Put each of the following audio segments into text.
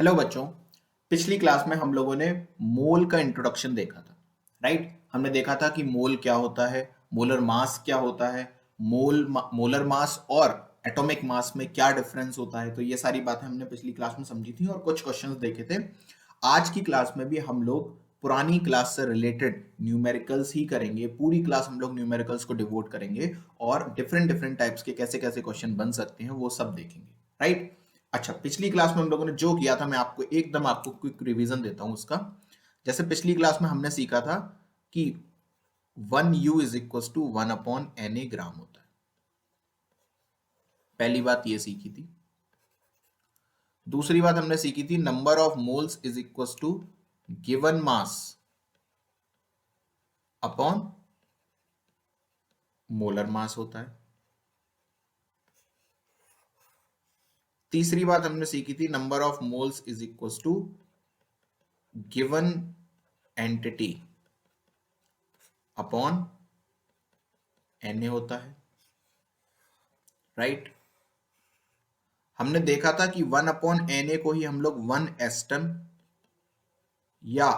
Hello बच्चों। पिछली class में हम लोगों ने मोल का इंट्रोडक्शन देखा था। राइट, हमने देखा था कि मोल क्या होता है, मोलर मास क्या होता है, मोलर मास और एटॉमिक मास में क्या डिफरेंस होता है। तो ये सारी बातें हमने पिछली क्लास में समझी थी और कुछ क्वेश्चंस देखे थे। आज की क्लास में भी हम लोग पुरानी क्लास से रिलेटेड न्यूमेरिकल्स ही करेंगे। पूरी क्लास हम लोग न्यूमेरिकल्स को डिवोट करेंगे और डिफरेंट डिफरेंट टाइप्स के कैसे कैसे क्वेश्चन बन सकते हैं वो सब देखेंगे। राइट। अच्छा, पिछली क्लास में हम लोगों ने जो किया था, मैं आपको क्विक रिवीजन देता हूं उसका। जैसे पिछली क्लास में हमने सीखा था कि 1U is equal to 1/Na ग्राम होता है। पहली बात ये सीखी थी। दूसरी बात हमने सीखी थी number of moles is equal to given mass upon molar mass होता है। तीसरी बात हमने सीखी थी number of moles is equal to given entity upon Na होता है। राइट। हमने देखा था कि 1/Na को ही हम लोग 1 एस्टन या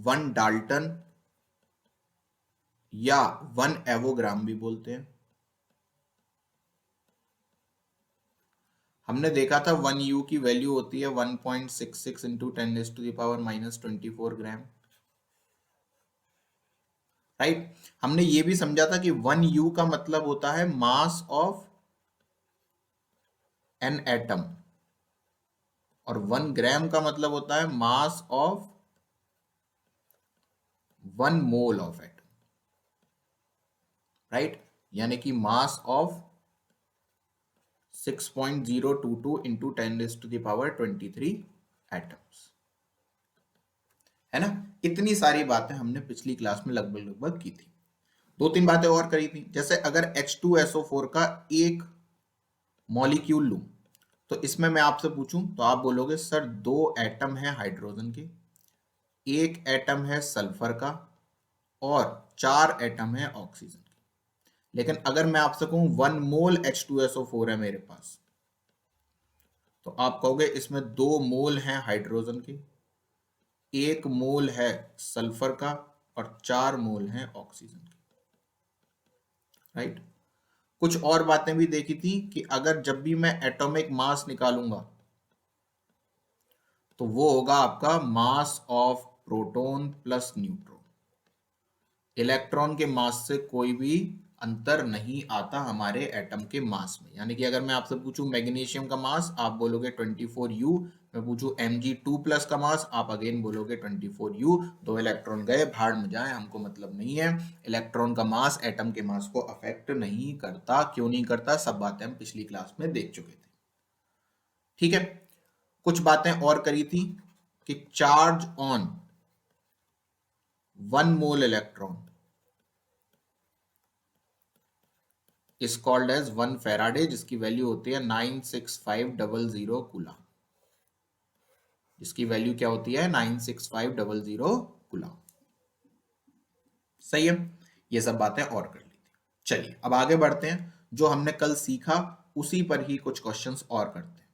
1 डाल्टन या 1 एवोग्राम भी बोलते हैं। हमने देखा था 1U की वैल्यू होती है 1.66 इंटू 10⁻⁻24 ग्राम। राइट। हमने ये भी समझा था कि 1U का मतलब होता है मास ऑफ एन एटम और 1 ग्राम का मतलब होता है mass of 1 mole of atom. Right, यानी कि मास ऑफ 6.022 इंटू 10⁻23 एटम्स। है ना। इतनी सारी बातें हमने पिछली क्लास में लगभग लगभग की थी। दो तीन बातें और करी थी। जैसे अगर H2SO4 का एक मॉलिक्यूल लूं तो इसमें मैं आपसे पूछूं तो आप बोलोगे सर 2 एटम है हाइड्रोजन के, एक एटम है सल्फर का और 4 एटम है ऑक्सीजन के। लेकिन अगर मैं आपसे कहूं 1 मोल H2SO4 है मेरे पास, तो आप कहोगे इसमें 2 मोल हैं हाइड्रोजन के, 1 मोल है सल्फर का और 4 मोल हैं ऑक्सीजन के। राइट। कुछ और बातें भी देखी थी कि अगर जब भी मैं एटॉमिक मास निकालूंगा तो वो होगा आपका mass of proton plus neutron. Electron के मास से कोई भी अंतर नहीं आता हमारे एटम के मास में। यानी कि अगर मैं आपसे पूछूं मैग्नीशियम का मास, आप बोलोगे 24U। मैं पूछूं Mg2+ का मास, आप अगेन बोलोगे 24U। 2 इलेक्ट्रॉन गए, भाड़ में जाए, हमको मतलब नहीं है। इलेक्ट्रॉन का मास एटम के मास को अफेक्ट नहीं करता। क्यों नहीं करता, सब बातें हम पिछली क्लास में देख चुके थे। ठीक है। कुछ बातें और करी थी कि charge on 1 mole electron is called as 1 Faraday, जिसकी वैल्यू होती है 96500 कूलम। जिसकी वैल्यू क्या होती है 96500 कूलम। सही है। ये सब बातें और कर ली थी। चलिए अब आगे बढ़ते हैं। जो हमने कल सीखा उसी पर ही कुछ क्वेश्चंस और करते हैं।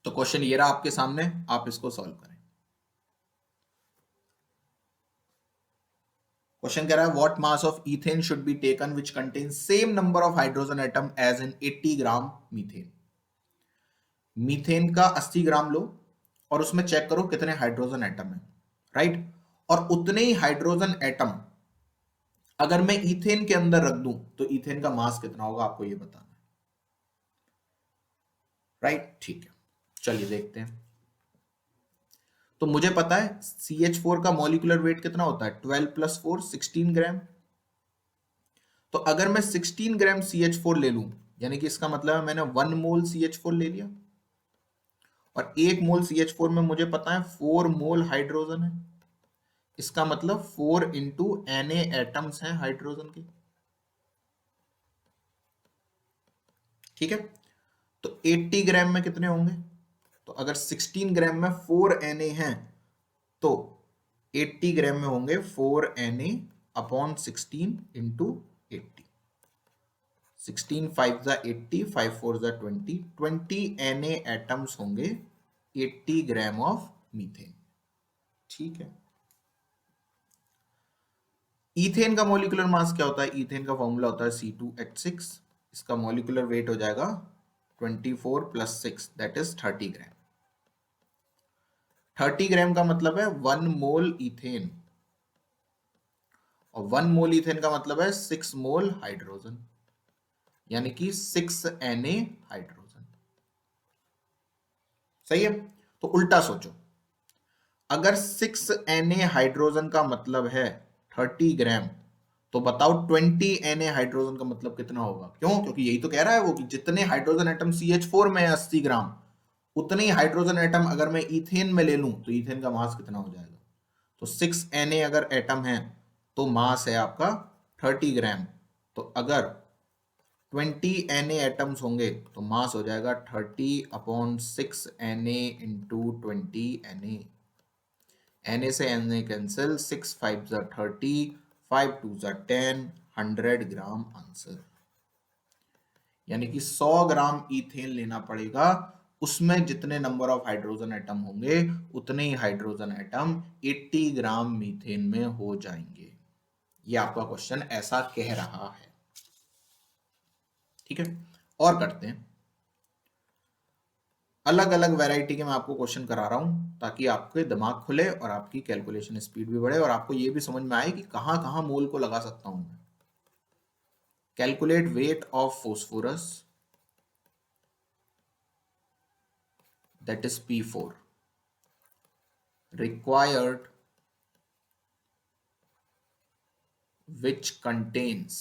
तो क्वेश्चन ये रहा आपके सामने, आप इसको सॉल्व करें। क्वेश्चन कह रहा है what mass of ethane should be taken which contain same number of hydrogen atom as in 80 gram methane. Methane का 80 ग्राम लो और उसमें चेक करो कितने हाइड्रोजन एटम है। राइट। और उतने ही हाइड्रोजन एटम अगर मैं इथेन के अंदर रख दूं तो इथेन का मास कितना होगा, आपको ये बताना है। राइट, ठीक है। चलिए देखते हैं। तो मुझे पता है CH4 का मॉलिक्यूलर वेट कितना होता है, 12 + 4 16 ग्राम। तो अगर मैं 16 ग्राम CH4 ले लूं, यानी कि इसका मतलब है मैंने 1 मोल CH4 ले लिया और 1 मोल CH4 में मुझे पता है 4 मोल हाइड्रोजन है। इसका मतलब 4 इंटू Na एटम्स हैं हाइड्रोजन के। ठीक है। तो 80 ग्राम में कितने होंगे, तो अगर 16 ग्राम में 4 Na हैं तो 80 ग्राम में होंगे 4 Na अपॉन 16 इंटू 80, 16 5 जा 80, 5 4 जा 20, 20 Na एटम्स होंगे 80 ग्राम ऑफ मीथेन। ठीक है। इथेन का मॉलिक्यूलर मास क्या होता है? इथेन का फॉर्मूला होता है C2H6। इसका मॉलिक्यूलर वेट हो जाएगा 24 + 6 दैट इज 30 ग्राम। 30 ग्राम का मतलब है 1 मोल इथेन, और 1 मोल इथेन का मतलब है 6 मोल हाइड्रोजन, यानी कि 6 Na हाइड्रोजन। सही है। तो उल्टा सोचो, अगर 6 Na हाइड्रोजन का मतलब है 30 ग्राम, तो बताओ 20 Na हाइड्रोजन का मतलब कितना होगा? क्यों? क्योंकि यही तो कह रहा है वो कि जितने हाइड्रोजन एटम CH4 में है 80 ग्राम, उतने ही हाइड्रोजन एटम अगर मैं इथेन में ले लूं तो इथेन का मास कितना हो जाएगा? तो 6 Na अगर एटम है तो मास है आपका 30 ग्राम। तो अगर 20 Na एटम्स होंगे तो मास हो जाएगा 30/6 Na इंटू 20 Na। Na से Na कैंसिल, 6 5 जा 30, 5 2 जा 10, 100 ग्राम आंसर। यानी कि 100 ग्राम इथेन लेना पड़ेगा, उसमें जितने नंबर ऑफ हाइड्रोजन एटम होंगे उतने ही हाइड्रोजन एटम 80 ग्राम मीथेन में हो जाएंगे। ये आपका क्वेश्चन ऐसा कह रहा है। ठीक है, और करते हैं। अलग अलग वैरायटी के मैं आपको क्वेश्चन करा रहा हूं ताकि आपके दिमाग खुले और आपकी कैलकुलेशन स्पीड भी बढ़े और आपको ये भी समझ में आए कि कहां कहां मोल को लगा सकता हूं मैं। Calculate weight of phosphorus, that is P4, required which contains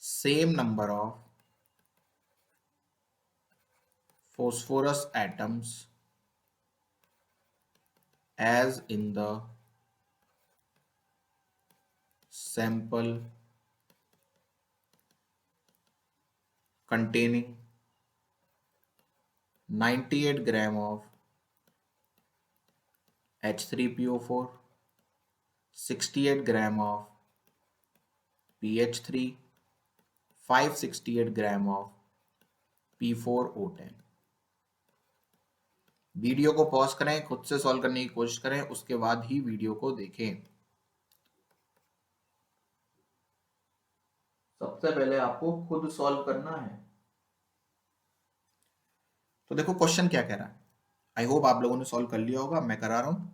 same number of phosphorus atoms as in the sample containing 98 gram of H3PO4, 68 gram of PH3, 568 gram of P4O10। Video को पॉज करें, खुद से solve करने की कोशिश करें, उसके बाद ही वीडियो को देखें। सबसे पहले आपको खुद सॉल्व करना है। तो देखो क्वेश्चन क्या कह रहा है। आई होप आप लोगों ने सॉल्व कर लिया होगा, मैं करा रहा हूं।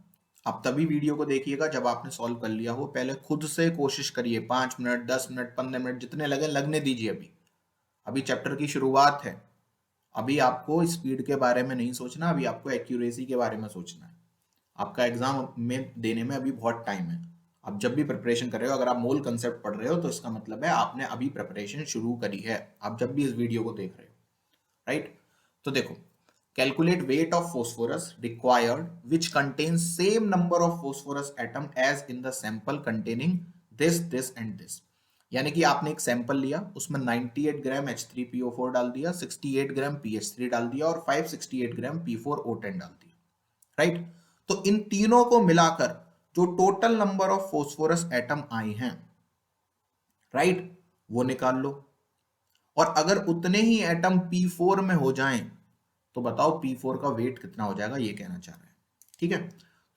आप तभी वीडियो को देखिएगा जब आपने सॉल्व कर लिया हो। पहले खुद से कोशिश करिए, 5 मिनट 10 मिनट 15 मिनट जितने लगे लगने दीजिए। अभी अभी चैप्टर की शुरुआत है। अभी आपको स्पीड के बारे में नहीं सोचना, अभी आपको एक्यूरेसी के बारे में सोचना है। आपका एग्जाम में देने में अभी बहुत टाइम है। आप जब भी प्रिपरेशन कर रहे हो, अगर आप मोल कंसेप्ट पढ़ रहे हो तो इसका मतलब है आपने अभी प्रिपरेशन शुरू करी है, आप जब भी इस वीडियो को देख रहे हो। राइट। तो देखो, calculate weight of phosphorus required which contains same number of phosphorus atom as in the sample containing this and this। यानी कि आपने एक सैंपल लिया, उसमें 98 ग्राम H3PO4 डाल दिया, 68 ग्राम PH3 डाल दिया और 568 ग्राम P4O10 डाल दिया। राइट। तो इन तीनों को मिलाकर जो total number of phosphorus atom आए हैं, राइट, वो निकाल लो। और अगर उतने ही एटम P4 में हो जाएं तो बताओ P4 का वेट कितना हो जाएगा, ये कहना चाह रहे हैं। ठीक है।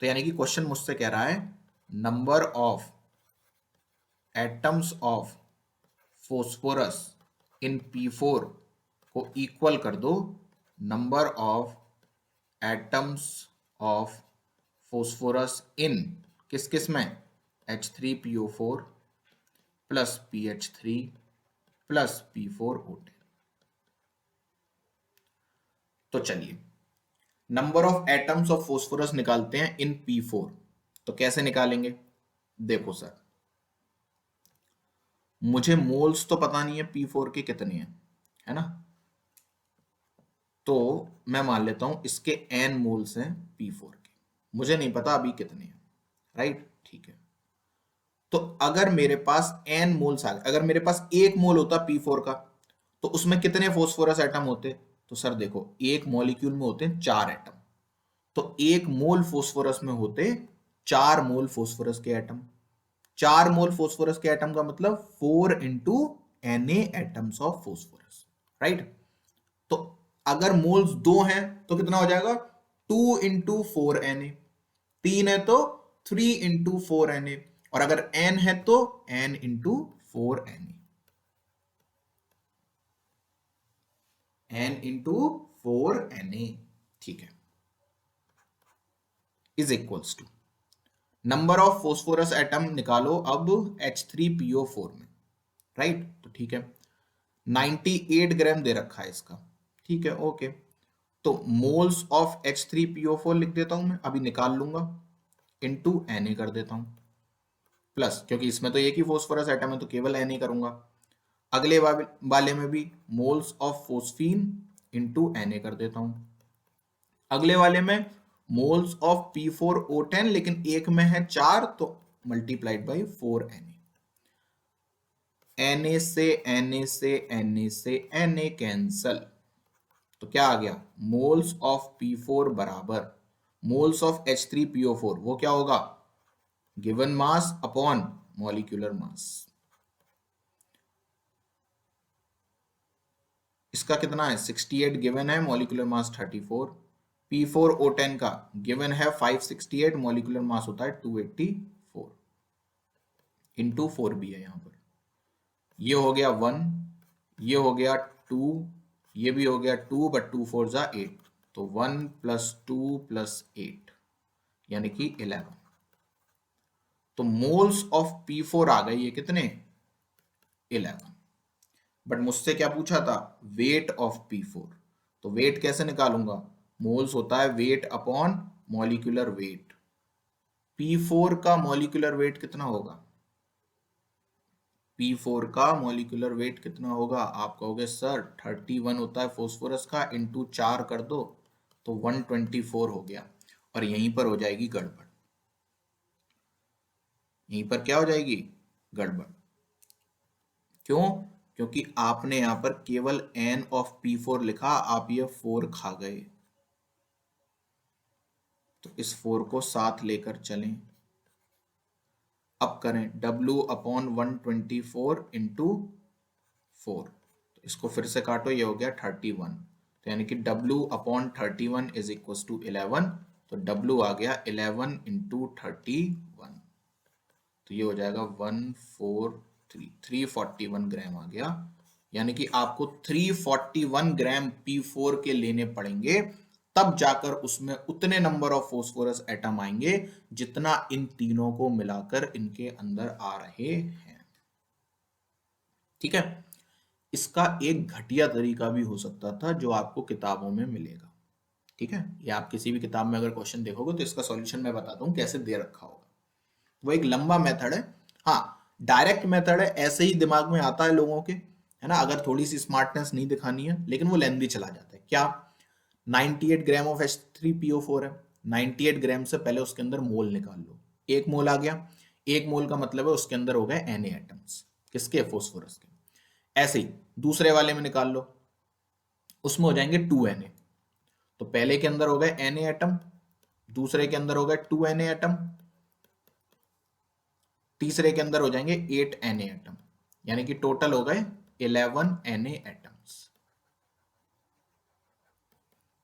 तो यानी कि क्वेश्चन मुझसे कह रहा है number of atoms of phosphorus in P4 को इक्वल कर दो number of atoms of phosphorus in किस किस में, H3PO4 plus PH3 plus P4O10। तो चलिए number of atoms of phosphorus निकालते हैं इन P4। तो कैसे निकालेंगे? देखो सर, मुझे मोल्स तो पता नहीं है P4 के कितने हैं, है ना। तो मैं मान लेता हूं इसके n मोल्स हैं P4 के, मुझे नहीं पता अभी कितने हैं। राइट, ठीक है। तो अगर मेरे पास n मोल्स आ गए, अगर मेरे पास 1 मोल होता P4 का तो उसमें कितने फोस्फोरस एटम होते? तो सर देखो, एक मॉलिक्यूल में होते हैं 4 एटम, तो 1 मोल फोस्फोरस में होते 4 मोल फोस्फोरस के एटम। 4 मोल फोस्फोरस के एटम का मतलब 4 into Na atoms of phosphorus, right. तो अगर मोल्स 2 हैं तो कितना हो जाएगा, 2 इंटू 4Na। 3 है तो 3 इंटू 4Na, और अगर n है तो n into 4Na, n into 4Na, ठीक है, is equals to number of phosphorus atom निकालो अब H3PO4 में, राइट। तो ठीक है, 98 ग्राम दे रखा है इसका, ठीक है, ओके। तो मोल्स ऑफ H3PO4 लिख देता हूं मैं, अभी निकाल लूंगा, इनटू Na कर देता हूं, प्लस, क्योंकि इसमें तो एक ही फोस्फोरस एटम है तो केवल Na करूंगा। अगले वाले में भी moles of phosphine into Na कर देता हूं। अगले वाले में मोल्स ऑफ P4O10, लेकिन एक में है 4 तो मल्टीप्लाइड बाई 4Na। Na से Na से Na से Na कैंसल, तो क्या आ गया, मोल्स ऑफ P4 बराबर मोल्स ऑफ H3PO4, वो क्या होगा, given mass upon molecular mass. इसका कितना है, 68 गिवन है, मॉलिक्यूलर मास 34। P4O10 का गिवन है 568, मॉलिक्यूलर मास होता है 284, इंटू 4 भी है यहां पर। ये हो गया 1, ये हो गया 2, ये भी हो गया 2, बट 2 4 जा 8, तो 1 प्लस 2 प्लस 8 यानी कि 11। तो मोल्स ऑफ P4 आ गए ये कितने, 11। बट मुझसे क्या पूछा था, वेट ऑफ P4। तो वेट कैसे निकालूंगा, मोल्स होता है weight upon molecular weight. P4 का मॉलिक्यूलर वेट कितना होगा, P4 का मॉलिक्यूलर वेट कितना होगा, आप कहोगे सर 31 होता है फोस्फोरस का, इंटू 4 कर दो तो 124 हो गया। और यहीं पर हो जाएगी गड़बड़, यहीं पर क्या हो जाएगी, गड़बड़। क्यों, क्योंकि आपने यहां पर केवल n ऑफ P4 लिखा, आप ये 4 खा गए, तो इस 4 को साथ लेकर चलें। अब करें W अपॉन 124 इंटू 4, तो इसको फिर से काटो, ये हो गया 31, तो यानी कि W upon 31 is equal to 11, तो W आ गया 11 इंटू 31, तो ये हो जाएगा 341 ग्राम आ गया। यानी कि आपको 341 ग्राम P4 के लेने पड़ेंगे, तब जाकर उसमें उतने नंबर ऑफ फोस्फोरस एटम आएंगे जितना इन तीनों को मिलाकर इनके अंदर आ रहे हैं, ठीक है। इसका एक घटिया तरीका भी हो सकता था जो आपको किताबों में मिलेगा, ठीक है। ये आप किसी भी किताब में अगर क्वेश्चन देखोगे तो इसका सॉल्यूशन मैं बताता हूं कैसे दे रखा होगा। वो एक लंबा मेथड है, हाँ, डायरेक्ट मेथड है, ऐसे ही दिमाग में आता है लोगों के, है ना, अगर थोड़ी सी स्मार्टनेस नहीं दिखानी है, लेकिन वो लेंदी चला जाता है। क्या, 98 ग्राम ऑफ H3PO4 है, 98 ग्राम से पहले उसके अंदर मोल निकाल लो, एक मोल आ गया, एक मोल का मतलब है उसके अंदर हो गए Na एटम्स, किसके, फोस्फोरस के। ऐसे ही दूसरे वाले में निकाल लो, उसमें हो जाएंगे 2Na, तो पहले के अंदर हो गए Na एटम, दूसरे के अंदर हो गए 2Na एटम, तीसरे के अंदर हो जाएंगे 8Na एटम, यानी कि टोटल हो गए 11Na एटम्स,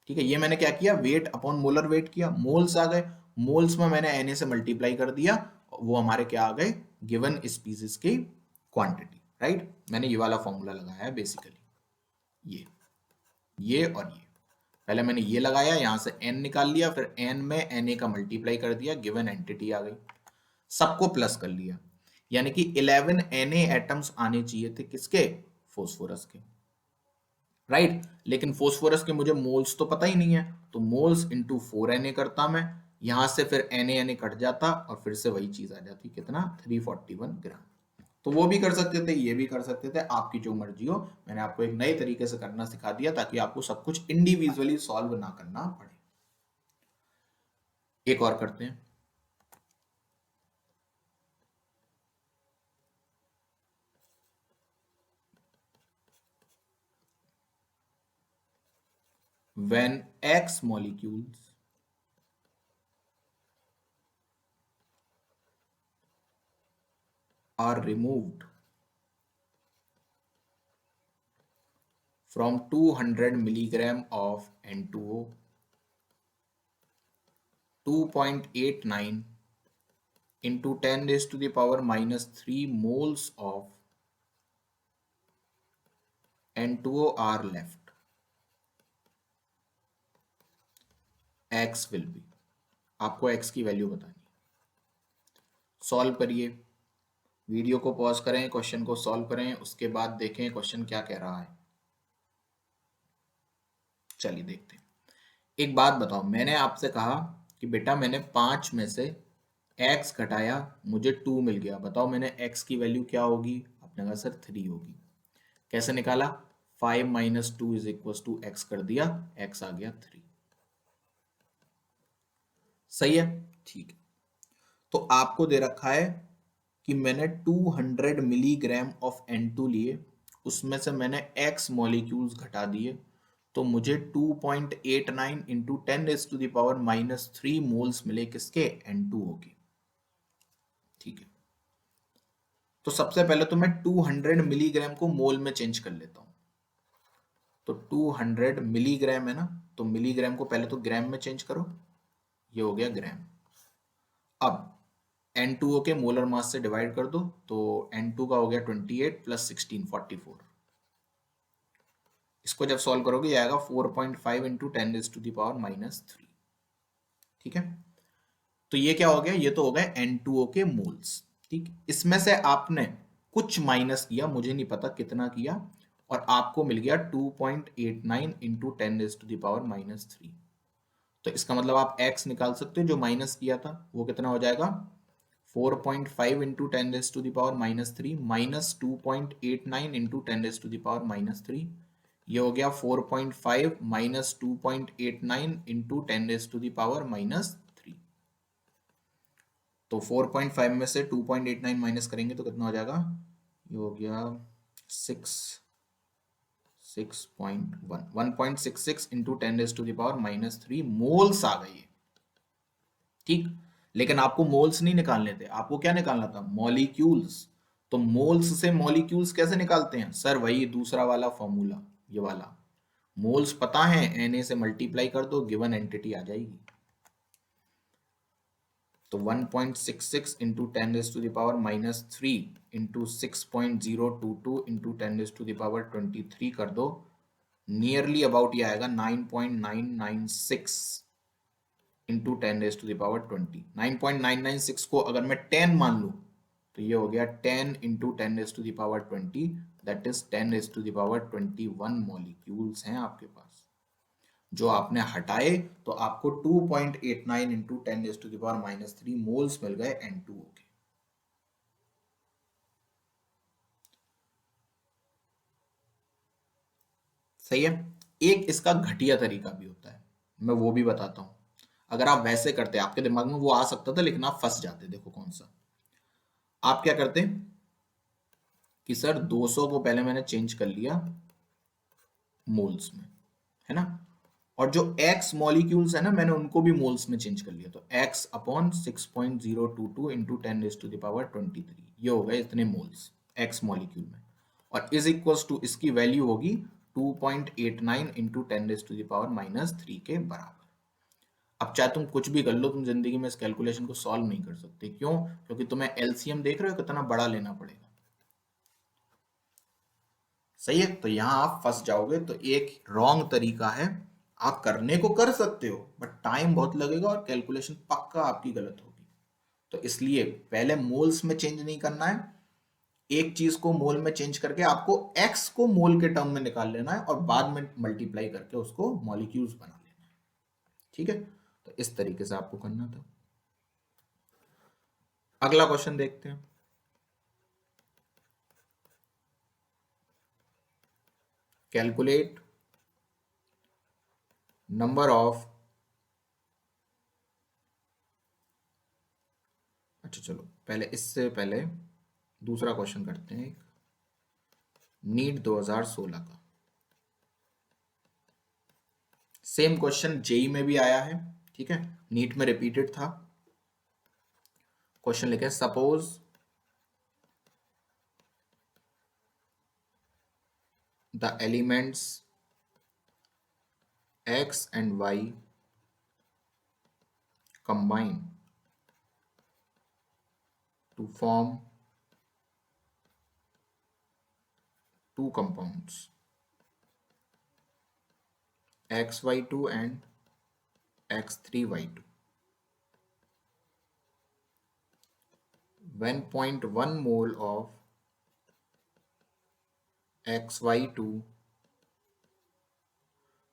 ठीक है। ये मैंने क्या किया, वेट अपॉन मोलर वेट किया, मोल्स आ गए, मोल्स में मैंने Na से मल्टीप्लाई कर दिया, वो हमारे क्या आ गए, गिवन स्पीसीज की क्वांटिटी, राइट। मैंने ये वाला फॉर्मूला लगाया है बेसिकली, ये और ये, पहले मैंने ये लगाया, यहां से n निकाल लिया, फिर n में Na का मल्टीप्लाई कर दिया, गिवन एंटिटी आ गई, सबको प्लस कर लिया, यानी कि 11 Na एटम्स आने चाहिए थे किसके, फोस्फोरस के, राइट। लेकिन फोस्फोरस के मुझे मोल्स तो पता ही नहीं है, तो मोल्स इंटू 4Na करता मैं, यहां से फिर Na कट जाता और फिर से वही चीज आ जाती, कितना, 341 ग्राम। तो वो भी कर सकते थे, ये भी कर सकते थे, आपकी जो मर्जी हो। मैंने आपको एक नए तरीके से करना सिखा दिया ताकि आपको सब कुछ इंडिविजुअली सॉल्व ना करना पड़े। एक और करते हैं, when X molecules are removed from 200 milligram of N2O, 2.89 into 10 raised to the power minus 3 moles of N2O are left. X will be, आपको x की वैल्यू बतानी। सॉल्व करिए, वीडियो को पॉज करें, क्वेश्चन को सॉल्व करें, उसके बाद देखें क्वेश्चन क्या कह रहा है। चलिए देखते हैं। एक बात बताओ, मैंने आपसे कहा कि बेटा मैंने 5 में से x घटाया, मुझे 2 मिल गया, बताओ मैंने x की वैल्यू क्या होगी? आपने कहा सर 3 होगी। कैसे निकाला? 5 minus 2 is equal to x कर दिया, x आ गया 3। सही है, ठीक है। तो आपको दे रखा है कि मैंने 200 मिलीग्राम ऑफ N2 लिए, उसमें से मैंने x मॉलिक्यूल्स घटा दिए, तो मुझे 2.89 into 10 raise to the power minus 3 moles मिले, किसके? N2O के। ठीक है, तो सबसे पहले तो मैं 200 मिलीग्राम को मोल में चेंज कर लेता हूं। तो 200 मिलीग्राम है ना, तो मिलीग्राम को पहले तो ग्राम में चेंज करो, ये हो गया ग्राम। अब N2O के मोलर मास से डिवाइड कर दो, तो N2 का हो गया 28 प्लस 16 44। इसको जब सॉल्व करोगे ये आएगा 4.5 into 10 raise to the power minus 3। ठीक है, तो ये क्या हो गया? ये तो हो गए N2O के मोल्स। ठीक, इसमें से आपने कुछ माइनस किया, मुझे नहीं पता कितना किया, और आपको मिल गया 2.89 into 10 raise to the power minus 3। तो इसका मतलब आप x निकाल सकते हो, जो माइनस किया था वो कितना हो जाएगा? 4.5 into 10 raise to the power minus 3 माइनस 2.89 into 10 raise to the power minus 3। ये हो गया 4.5 minus 2.89 into 10 raise to the power minus 3। तो 4.5 में से 2.89 माइनस करेंगे तो कितना हो जाएगा? ये हो गया 1.66 into 10 raise to the power minus 3 moles आ गई है। ठीक, लेकिन आपको मोल्स नहीं निकालने थे, आपको क्या निकालना था? मॉलिक्यूल्स। तो मोल्स से मॉलिक्यूल्स कैसे निकालते हैं सर? वही दूसरा वाला फॉर्मूला, ये वाला। मोल्स पता है, Na से मल्टीप्लाई कर दो, गिवन एंटिटी आ जाएगी। तो 1.66 into 10 raise to the power minus 3 into 6.022 into 10 raise to the power 23 कर दो, नियरली अबाउट ये आएगा 9.996 into 10 raise to the power 20। 9.996 को अगर मैं 10 मान लूं तो ये हो गया 10 into 10 raise to the power 20, that is 10 raise to the power 21 molecules हैं आपके पास। जो आपने हटाए तो आपको 2.89 into 10 raise to the power minus 3 moles मिल गए N2O के। सही है। एक इसका घटिया तरीका भी होता है, मैं वो भी बताता हूं। अगर आप वैसे करते, आपके दिमाग में वो आ सकता था लेकिन आप फंस जाते। देखो कौन सा। आप क्या करते कि सर 200 को पहले मैंने चेंज कर लिया मोल्स में, है ना, और जो x मॉलिक्यूल्स है ना मैंने उनको भी मोल्स में चेंज कर लिया, तो x upon 6.022 into 10 raise to the power 23, ये हो गए इतने मोल्स x मॉलिक्यूल में, और इज इक्वल्स टू इसकी वैल्यू होगी 2.89 into 10 raise to the power minus 3 के बराबर। अब चाहे तुम कुछ भी कर लो, तुम जिंदगी में इस कैलकुलेशन को सॉल्व नहीं कर सकते। क्यों? क्योंकि तुम्हें एलसीएम देख रहे हो कितना बड़ा लेना पड़ेगा। सही है, तो यहां आप फंस जाओगे। तो एक रॉन्ग तरीका है, आप करने को कर सकते हो बट टाइम बहुत लगेगा और कैलकुलेशन पक्का आपकी गलत होगी। तो इसलिए पहले मोल्स में चेंज नहीं करना है, एक चीज को मोल में चेंज करके आपको एक्स को मोल के टर्म में निकाल लेना है और बाद में मल्टीप्लाई करके उसको मॉलिक्यूल्स बना लेना है। ठीक है, तो इस तरीके से आपको करना था। अगला क्वेश्चन देखते हैं। कैलकुलेट नंबर ऑफ, अच्छा चलो पहले इससे पहले दूसरा क्वेश्चन करते हैं। नीट 2016 का सेम क्वेश्चन जेई में भी आया है। ठीक है, नीट में रिपीटेड था। क्वेश्चन लिखे suppose the elements X and Y combine to form two compounds, XY2 and X3Y2. When 0.1 mole of XY2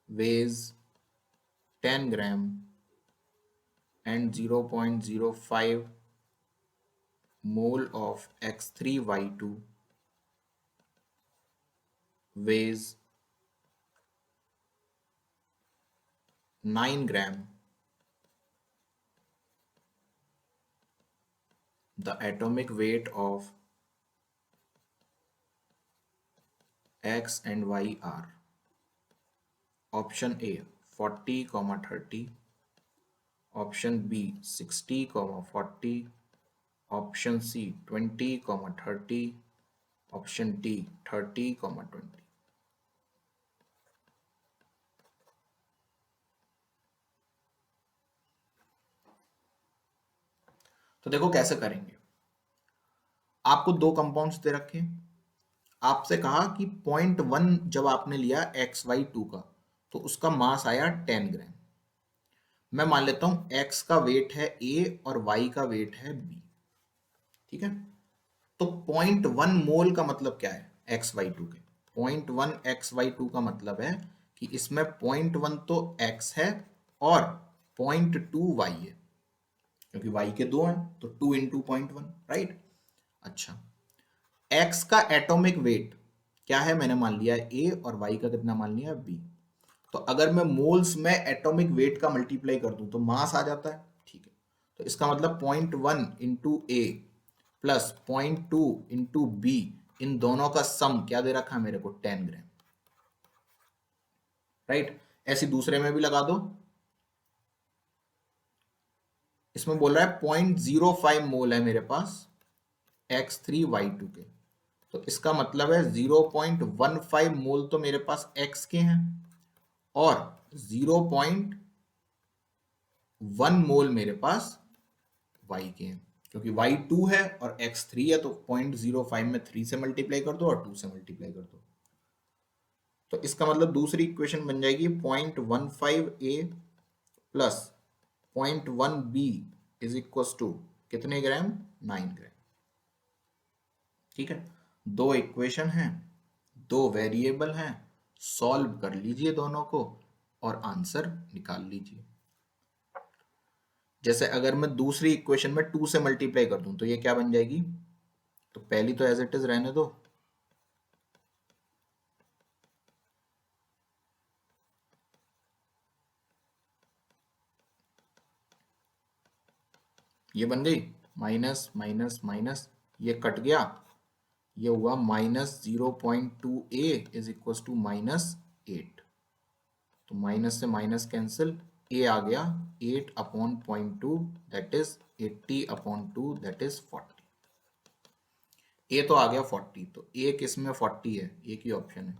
weighs 10 gram and 0.05 mole of X3Y2 weighs 9 gram, the atomic weight of X and Y are option A 40, 30, option B 60, 40, option C 20, 30, option D 30, 20. तो देखो कैसे करेंगे। आपको दो compounds दे रखे, आपसे कहा कि 0.1 जब आपने लिया XY2 का तो उसका मास आया 10 ग्राम। मैं मान लेता हूं X का वेट है A और Y का वेट है B, ठीक है। तो 0.1 मोल का मतलब क्या है XY2 के, 0.1 XY2 का मतलब है कि इसमें 0.1 तो X है और 0.2 Y है, क्योंकि Y के दो हैं तो 2 इंटू 0.1, राइट। अच्छा, X का एटॉमिक वेट क्या है, मैंने मान लिया है A और Y का कितना मान लिया है B। तो अगर मैं मोल्स में एटॉमिक वेट का मल्टीप्लाई कर दूं तो मास आ जाता है, ठीक है। तो इसका मतलब 0.1 इंटू ए प्लस 0.2 इंटू बी, इन दोनों का सम क्या दे रखा है मेरे को 10 ग्राम, राइट। ऐसे दूसरे में भी लगा दो, इसमें बोल रहा है 0.05 मोल है मेरे पास X3Y2 के, तो इसका मतलब है 0.15 मोल तो मेरे पास X के हैं और 0.1 मोल मेरे पास Y के हैं, क्योंकि Y 2 है और X 3 है, तो 0.05 में 3 से मल्टीप्लाई कर दो और 2 से मल्टीप्लाई कर दो। तो इसका मतलब दूसरी इक्वेशन बन जाएगी 0.15A plus 0.1B is equal to कितने ग्राम, 9 ग्राम, ठीक है। दो इक्वेशन हैं, दो वेरिएबल हैं, सॉल्व कर लीजिए दोनों को और आंसर निकाल लीजिए। जैसे अगर मैं दूसरी इक्वेशन में 2 से मल्टीप्लाई कर दूं तो ये क्या बन जाएगी, तो पहली तो एज इट इज रहने दो, ये बन गई माइनस माइनस माइनस, ये कट गया, ये हुआ -0.2a इज इक्वल टू -8, तो माइनस से माइनस कैंसिल, a आ गया 8/0.2 that is 80/2 that is 40, a तो आ गया 40, तो a किस में 40 है, एक ही ऑप्शन है,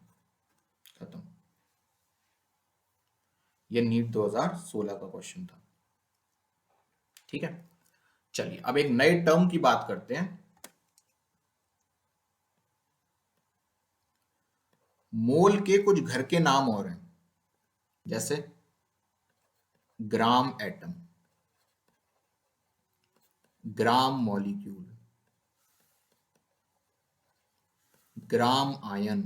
खत्म। ये नीट 2016 का क्वेश्चन था, ठीक है। चलिए अब एक नए टर्म की बात करते हैं, मोल के कुछ घर के नाम और हैं, जैसे ग्राम एटम, ग्राम मॉलिक्यूल, ग्राम आयन,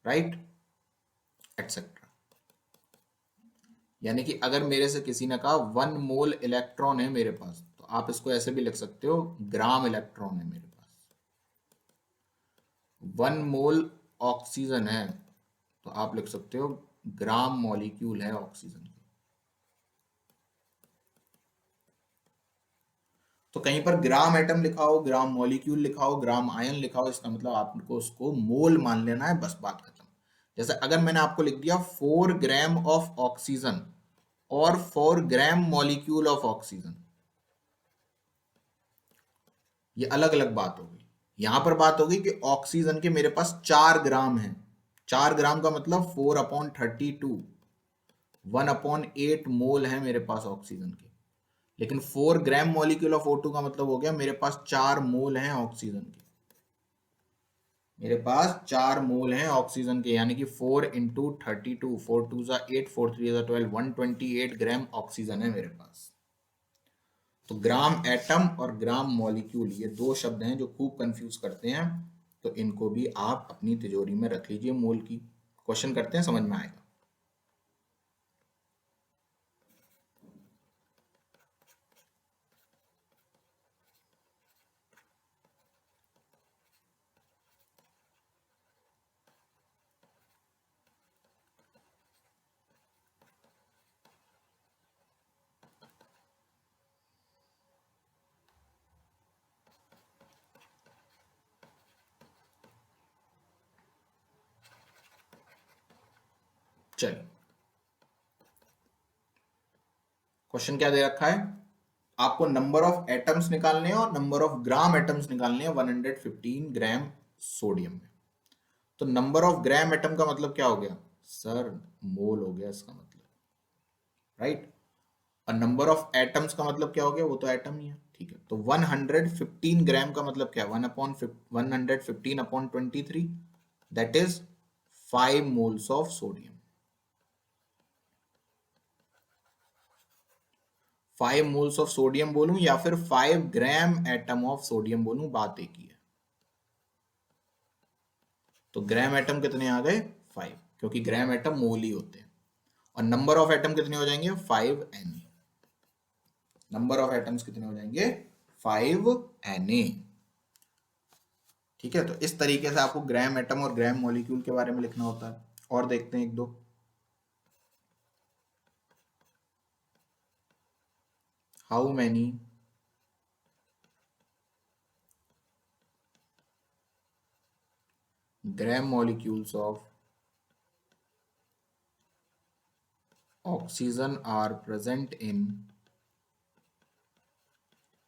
राइट, एटसेट्रा। यानी कि अगर मेरे से किसी ने कहा 1 मोल इलेक्ट्रॉन है मेरे पास, तो आप इसको ऐसे भी लिख सकते हो, ग्राम इलेक्ट्रॉन है मेरे पास। 1 मोल ऑक्सीजन है, तो आप लिख सकते हो ग्राम मॉलिक्यूल है ऑक्सीजन की। तो कहीं पर ग्राम एटम लिखा हो, ग्राम मॉलिक्यूल लिखा हो, ग्राम आयन लिखा हो, इसका मतलब आपको उसको मोल मान लेना है, बस बात खत्म। जैसे अगर मैंने आपको लिख दिया 4 ग्राम ऑफ ऑक्सीजन और 4 ग्राम मॉलिक्यूल ऑफ ऑक्सीजन, ये अलग अलग बात होगी, यहां पर बात होगी कि ऑक्सीजन के मेरे पास 4 ग्राम है। 4 ग्राम का मतलब 4/32, 1/8 मोल है मेरे पास ऑक्सीजन के। लेकिन 4 ग्राम मॉलिक्यूल ऑफ O2 का मतलब हो गया मेरे पास 4 मोल हैं ऑक्सीजन के। मेरे पास 4 मोल हैं ऑक्सीजन के, यानी कि 4 × 32, 4 2 8, 4 3 12, 128 ग्राम ऑक्सीजन है मेरे पास। तो ग्राम एटम और ग्राम मॉलिक्यूल ये दो शब्द हैं जो खूब कंफ्यूज करते हैं, तो इनको भी आप अपनी तिजोरी में रख लीजिए। मोल की क्वेश्चन करते हैं, समझ में आएगा। चलिए, क्वेश्चन क्या दे रखा है, आपको नंबर ऑफ एटम्स निकालने हैं और नंबर ऑफ ग्राम एटम्स निकालने हैं 115 ग्राम सोडियम में। तो नंबर ऑफ ग्राम एटम का मतलब क्या हो गया सर, मोल हो गया इसका मतलब, राइट। और नंबर ऑफ एटम्स का मतलब क्या हो गया, वो तो एटम ही है, ठीक है। तो 115 ग्राम का मतलब क्या है, 1/115/23, that is 5 moles of sodium. 5 moles of sodium बोलूं या फिर 5 ग्राम एटम ऑफ सोडियम बोलूं, बात एक ही है। तो ग्राम एटम कितने आ गए, 5, क्योंकि ग्राम एटम मोल ही होते हैं। और नंबर ऑफ एटम कितने हो जाएंगे, 5Na। नंबर ऑफ एटम्स कितने हो जाएंगे, 5Na। ठीक है, तो इस तरीके से आपको ग्राम एटम और ग्राम मॉलिक्यूल के बारे में लिखना होता है। और देखते हैं एक दो। How many gram molecules of oxygen are present in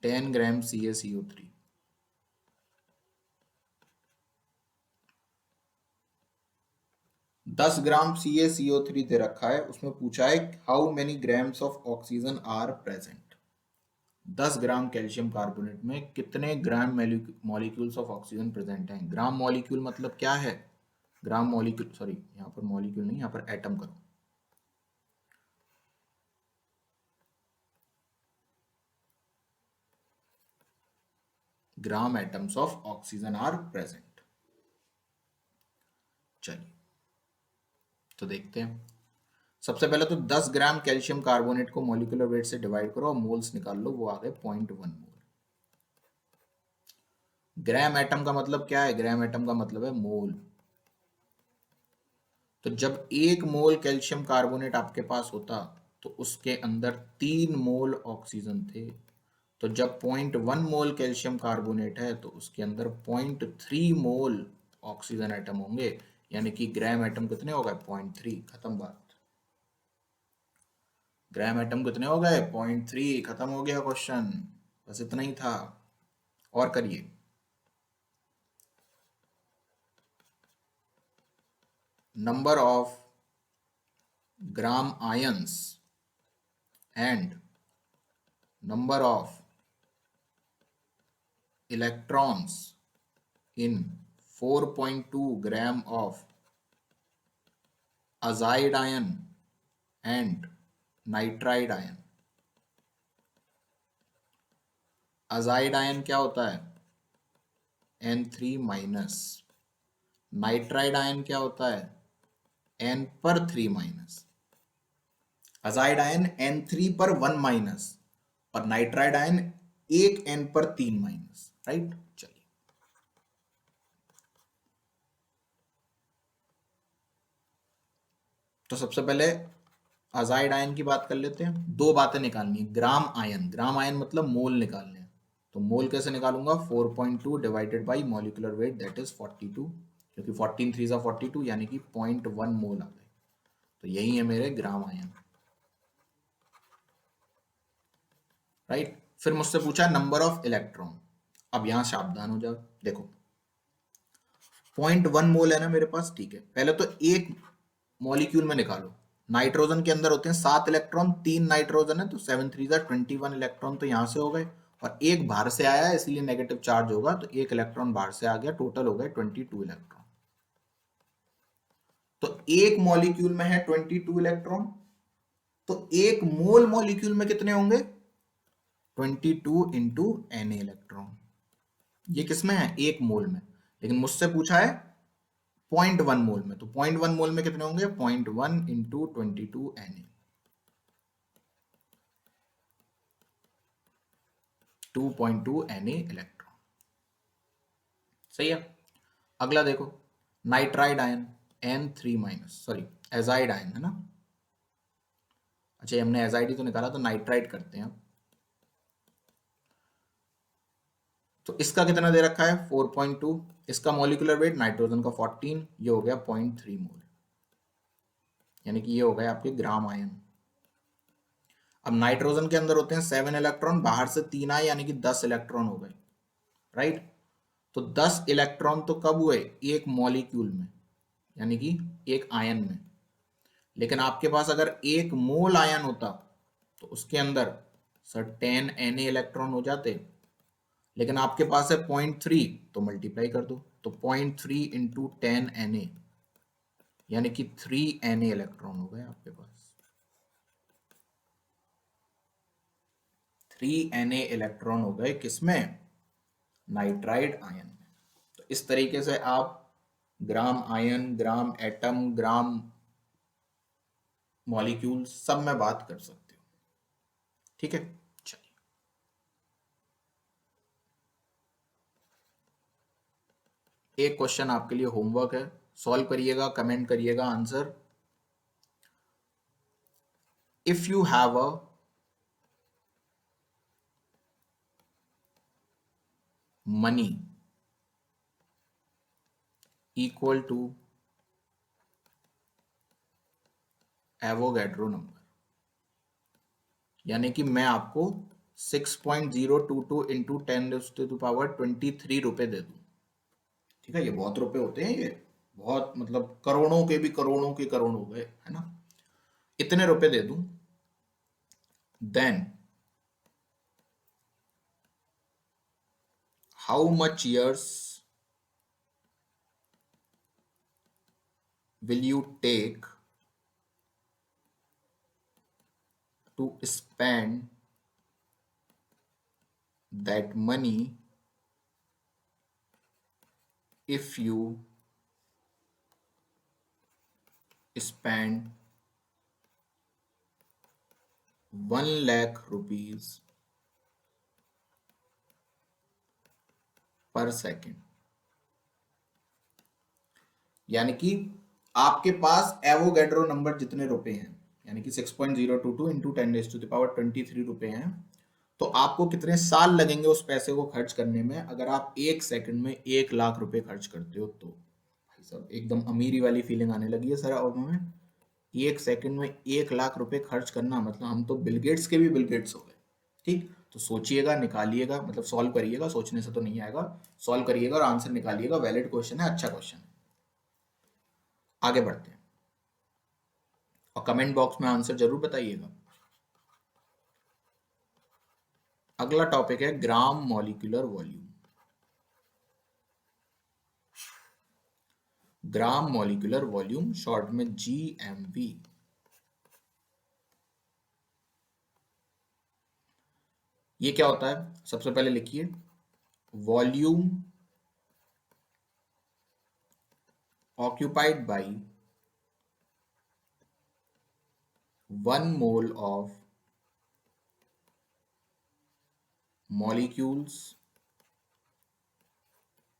10 gram CaCO3। 10 gram CaCO3 दे रखा है, उसमें पूछा है how many grams of oxygen are present. 10 gram calcium carbonate में कितने gram molecules of oxygen present हैं। ग्राम मॉलिक्यूल मतलब क्या है, ग्राम मॉलिक्यूल, सॉरी यहाँ पर मॉलिक्यूल नहीं, यहाँ पर एटम करो। Gram atoms of oxygen are present. चलिए, तो देखते हैं। सबसे पहले तो 10 ग्राम कैल्शियम कार्बोनेट को मॉलिक्यूलर वेट से डिवाइड करो और मोल्स निकाल लो, वो आ गए 0.1 मोल। ग्राम एटम का मतलब क्या है, ग्राम एटम का मतलब है मोल। तो जब 1 मोल कैल्शियम कार्बोनेट आपके पास होता तो उसके अंदर 3 मोल ऑक्सीजन थे। तो जब 0.1 मोल कैल्शियम कार्बोनेट है तो उसके अंदर 0.3 मोल ऑक्सीजन एटम होंगे, यानी कि ग्राम एटम कितने हो गए, 0.3, खत्म बात। ग्राम एटम कितने हो गए, 0.3, खत्म हो गया क्वेश्चन, बस इतना ही था। और करिए। number of gram ions and number of electrons in 4.2 gram of azide ion and nitride ion। azide ion क्या होता है, N3-, नाइट्राइड आयन क्या होता है, N/3-। अजाइड आयन N3 पर 1- और नाइट्राइड आयन 1 N पर 3-, राइट। चलिए, तो सबसे पहले अजाइड आयन की बात कर लेते हैं। दो बातें निकालनी है, ग्राम आयन, ग्राम आयन मतलब मोल निकालने हैं। तो मोल कैसे निकालूंगा, 4.2 divided by molecular weight that is 42, क्योंकि 14 3 42, यानी कि 0.1 मोल आ गए। तो यही है मेरे ग्राम आयन, राइट। फिर मुझसे पूछा नंबर ऑफ इलेक्ट्रॉन। अब यहां सावधान हो जाओ, देखो 0.1 मोल है ना मेरे पास, ठीक है। पहले तो एक मॉलिक्यूल में निकालो, नाइट्रोजन के अंदर होते हैं 7 इलेक्ट्रॉन, 3 नाइट्रोजन है तो 7 3 21 इलेक्ट्रॉन तो यहां से हो गए, और एक बाहर से आया है इसलिए नेगेटिव चार्ज होगा, तो एक इलेक्ट्रॉन बाहर से आ गया, टोटल हो गए 22 इलेक्ट्रॉन। तो एक मॉलिक्यूल में है 22 इलेक्ट्रॉन, तो एक मोल मॉलिक्यूल में कितने होंगे? 22 इंटू एन इलेक्ट्रॉन। ये किसमें है? एक मोल में, लेकिन मुझसे पूछा है 0.1 मोल में, तो 0.1 मोल में कितने होंगे? 0.1 इंटू 22 एन, 2.2 एन इलेक्ट्रॉन। सही है। अगला देखो, nitride ion N3-, sorry azide ion है ना। अच्छा, हमने एजाइड ही तो निकाला, तो नाइट्राइड करते हैं। तो इसका कितना दे रखा है? 4.2। इसका मॉलिक्यूलर वेट नाइट्रोजन का 14, ये हो गया 0.3 मोल, यानी कि ये हो गया आपके ग्राम आयन। अब नाइट्रोजन के अंदर होते हैं 7 इलेक्ट्रॉन, बाहर से 3 आए, यानी कि 10 इलेक्ट्रॉन हो गए, राइट। तो 10 इलेक्ट्रॉन तो कब हुए? एक मॉलिक्यूल में, यानी कि एक आयन में। लेकिन आपके पास अगर एक मोल आयन होता तो उसके अंदर सर 10 Na इलेक्ट्रॉन हो जाते, लेकिन आपके पास है 0.3, तो मल्टीप्लाई कर दो, तो 0.3 इंटू 10 Na, यानी कि 3 Na इलेक्ट्रॉन हो गए आपके पास, 3 Na इलेक्ट्रॉन हो गए किसमें? नाइट्राइड आयन में। तो इस तरीके से आप gram ion, gram atom, gram molecule सब में बात कर सकते हो, ठीक है। चलिए, एक क्वेश्चन आपके लिए होमवर्क है, सॉल्व करिएगा, कमेंट करिएगा answer. If you have a money equal to Avogadro number, यानी कि मैं आपको 6.022 इंटू 10⁻23 रुपए दे दूं, ठीक है। ये बहुत रुपए होते हैं, ये बहुत, मतलब करोड़ों के भी करोड़ों के करोड़ हो गए, है ना। इतने रुपए दे दूं, then how much years will you take to spend that money if you spend 1 lakh rupees per second। यानी कि आपके पास एवोगैड्रो नंबर जितने रुपए हैं, यानी कि 6.022 इंटू 10⁻23 रुपए हैं, तो आपको कितने साल लगेंगे उस पैसे को खर्च करने में? अगर आप 1 सेकंड में 1 लाख रुपए खर्च करते हो तो भाई साहब एकदम अमीरी वाली फीलिंग आने लगी है सर अब हमें। 1 सेकंड में 1 लाख रुपए खर्च करना, मतलब हम तो बिल गेट्स के भी बिल गेट्स हो गए, ठीक। तो सोचिएगा, निकालिएगा, मतलब सॉल्व करिएगा, सोचने से तो नहीं आएगा, सॉल्व करिएगा और आंसर निकालिएगा। वैलिड क्वेश्चन है, अच्छा क्वेश्चन है। आगे बढ़ते हैं, और कमेंट बॉक्स में आंसर जरूर बताइएगा। अगला टॉपिक है gram molecular volume. Gram molecular volume, short में GMV। ये क्या होता है? सबसे पहले लिखिए, volume occupied by 1 mole of molecules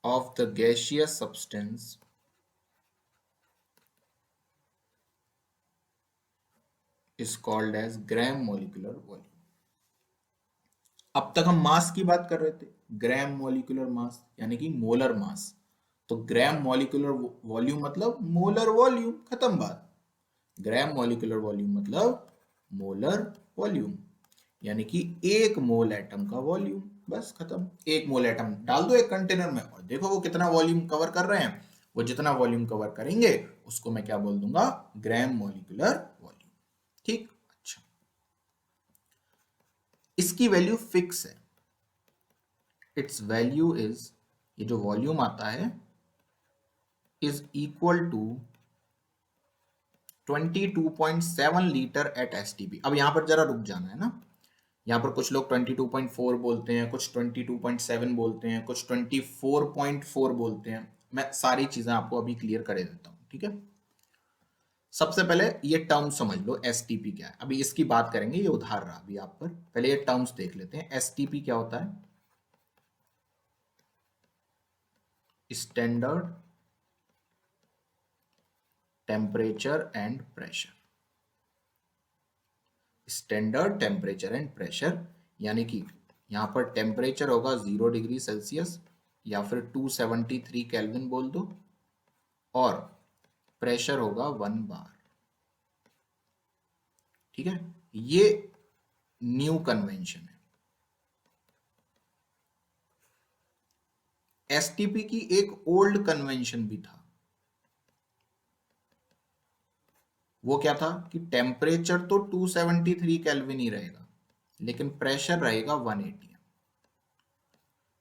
of the gaseous substance is called as gram molecular volume. अब तक हम मास की बात कर रहे थे, ग्राम मॉलिक्यूलर मास यानी कि मोलर मास। तो ग्राम मॉलिक्यूलर वॉल्यूम मतलब मोलर वॉल्यूम, खत्म बात। ग्राम मॉलिक्यूलर वॉल्यूम मतलब मोलर वॉल्यूम, यानी कि एक मोल एटम का वॉल्यूम। बस खत्म। 1 मोल एटम डाल दो एक कंटेनर में और देखो वो कितना वॉल्यूम कवर कर रहे हैं। वो जितना वॉल्यूम कवर करेंगे उसको मैं क्या बोल दूंगा, ग्राम मॉलिक्यूलर वॉल्यूम। ठीक, अच्छा, इसकी वैल्यू फिक्स है। इट्स वैल्यू इज, ये जो वॉल्यूम आता है, is equal to 22.7 litre at STP. अब यहां पर जरा रुक जाना है ना, यहाँ पर कुछ लोग 22.4 बोलते हैं, कुछ 22.7 बोलते हैं, कुछ 24.4 बोलते हैं। मैं सारी चीजें आपको अभी क्लियर कर देता हूँ, ठीक है। सबसे पहले ये टर्म समझ लो, एसटीपी क्या है। अभी इसकी बात करेंगे, ये उधार रहा अभी आप पर। पहले ये टर्म्स देख लेते हैं। एसटीपी क्या होता है? Standard temperature and pressure. Standard temperature and pressure, यानी कि यहां पर टेम्परेचर होगा 0 डिग्री सेल्सियस या फिर 273 केल्विन बोल दो, और प्रेशर होगा 1 बार। ठीक है, ये न्यू कन्वेंशन है। एसटीपी की एक ओल्ड कन्वेंशन भी था। वो क्या था कि टेम्परेचर तो 273 केल्विन ही रहेगा, लेकिन प्रेशर रहेगा 180।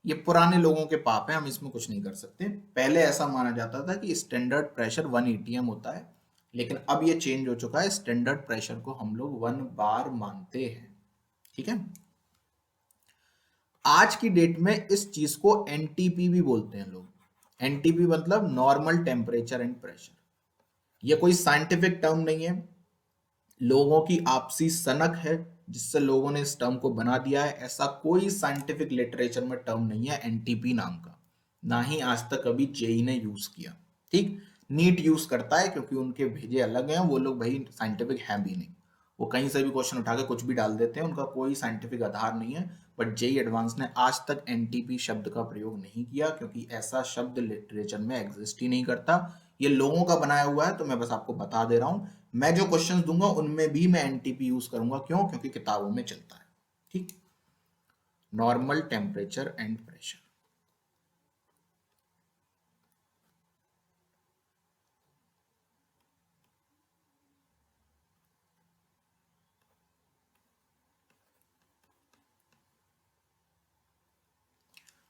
ये पुराने लोगों के पाप है, हम इसमें कुछ नहीं कर सकते। पहले ऐसा माना जाता था कि स्टैंडर्ड प्रेशर 1 एटीएम होता है, लेकिन अब ये चेंज हो चुका है। स्टैंडर्ड प्रेशर को हम लोग 1 बार मानते हैं। ठीक है, आज की डेट में इस चीज को एनटीपी भी बोलते हैं लोग। एनटीपी मतलब नॉर्मल टेम्परेचर एंड प्रेशर। ये कोई साइंटिफिक टर्म नहीं है, लोगों की आपसी सनक है जिससे लोगों ने इस टर्म को बना दिया है। ऐसा कोई साइंटिफिक लिटरेचर में टर्म नहीं है एनटीपी नाम का, ना ही आज तक कभी जेई ने यूज किया। ठीक, नीट यूज करता है क्योंकि उनके भेजे अलग हैं, वो लोग भाई साइंटिफिक हैं भी नहीं। वो कहीं से भी क्वेश्चन उठा के कुछ भी डाल देते हैं, उनका कोई साइंटिफिक आधार नहीं है। बट जेई एडवांस ने आज तक एनटीपी शब्द का प्रयोग नहीं किया, क्योंकि ऐसा शब्द लिटरेचर में एग्जिस्ट ही नहीं करता। ये लोगों का बनाया हुआ है, तो मैं बस आपको बता दे रहा हूं। मैं जो क्वेश्चन दूंगा उनमें भी मैं एनटीपी यूज करूंगा। क्यों? क्योंकि किताबों में चलता है। ठीक, नॉर्मल टेम्परेचर एंड प्रेशर।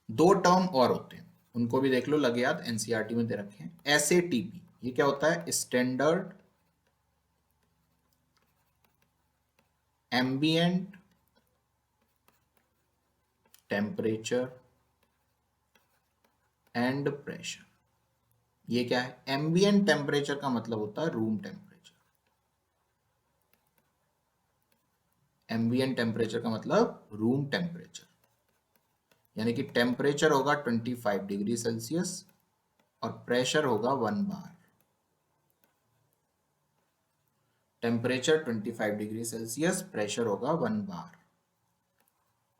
दो टर्म और होते हैं, उनको भी देख लो, लगे याद, एनसीईआरटी में दे रखे हैं। एसएटीपी, ये क्या होता है? Standard ambient temperature and pressure. ये क्या है? एम्बिएंट टेम्परेचर का मतलब होता है रूम टेम्परेचर। एम्बिएंट टेम्परेचर का मतलब रूम टेम्परेचर, यानी कि टेम्परेचर होगा 25 डिग्री सेल्सियस और प्रेशर होगा 1 बार। टेम्परेचर 25 डिग्री सेल्सियस, प्रेशर होगा 1 बार।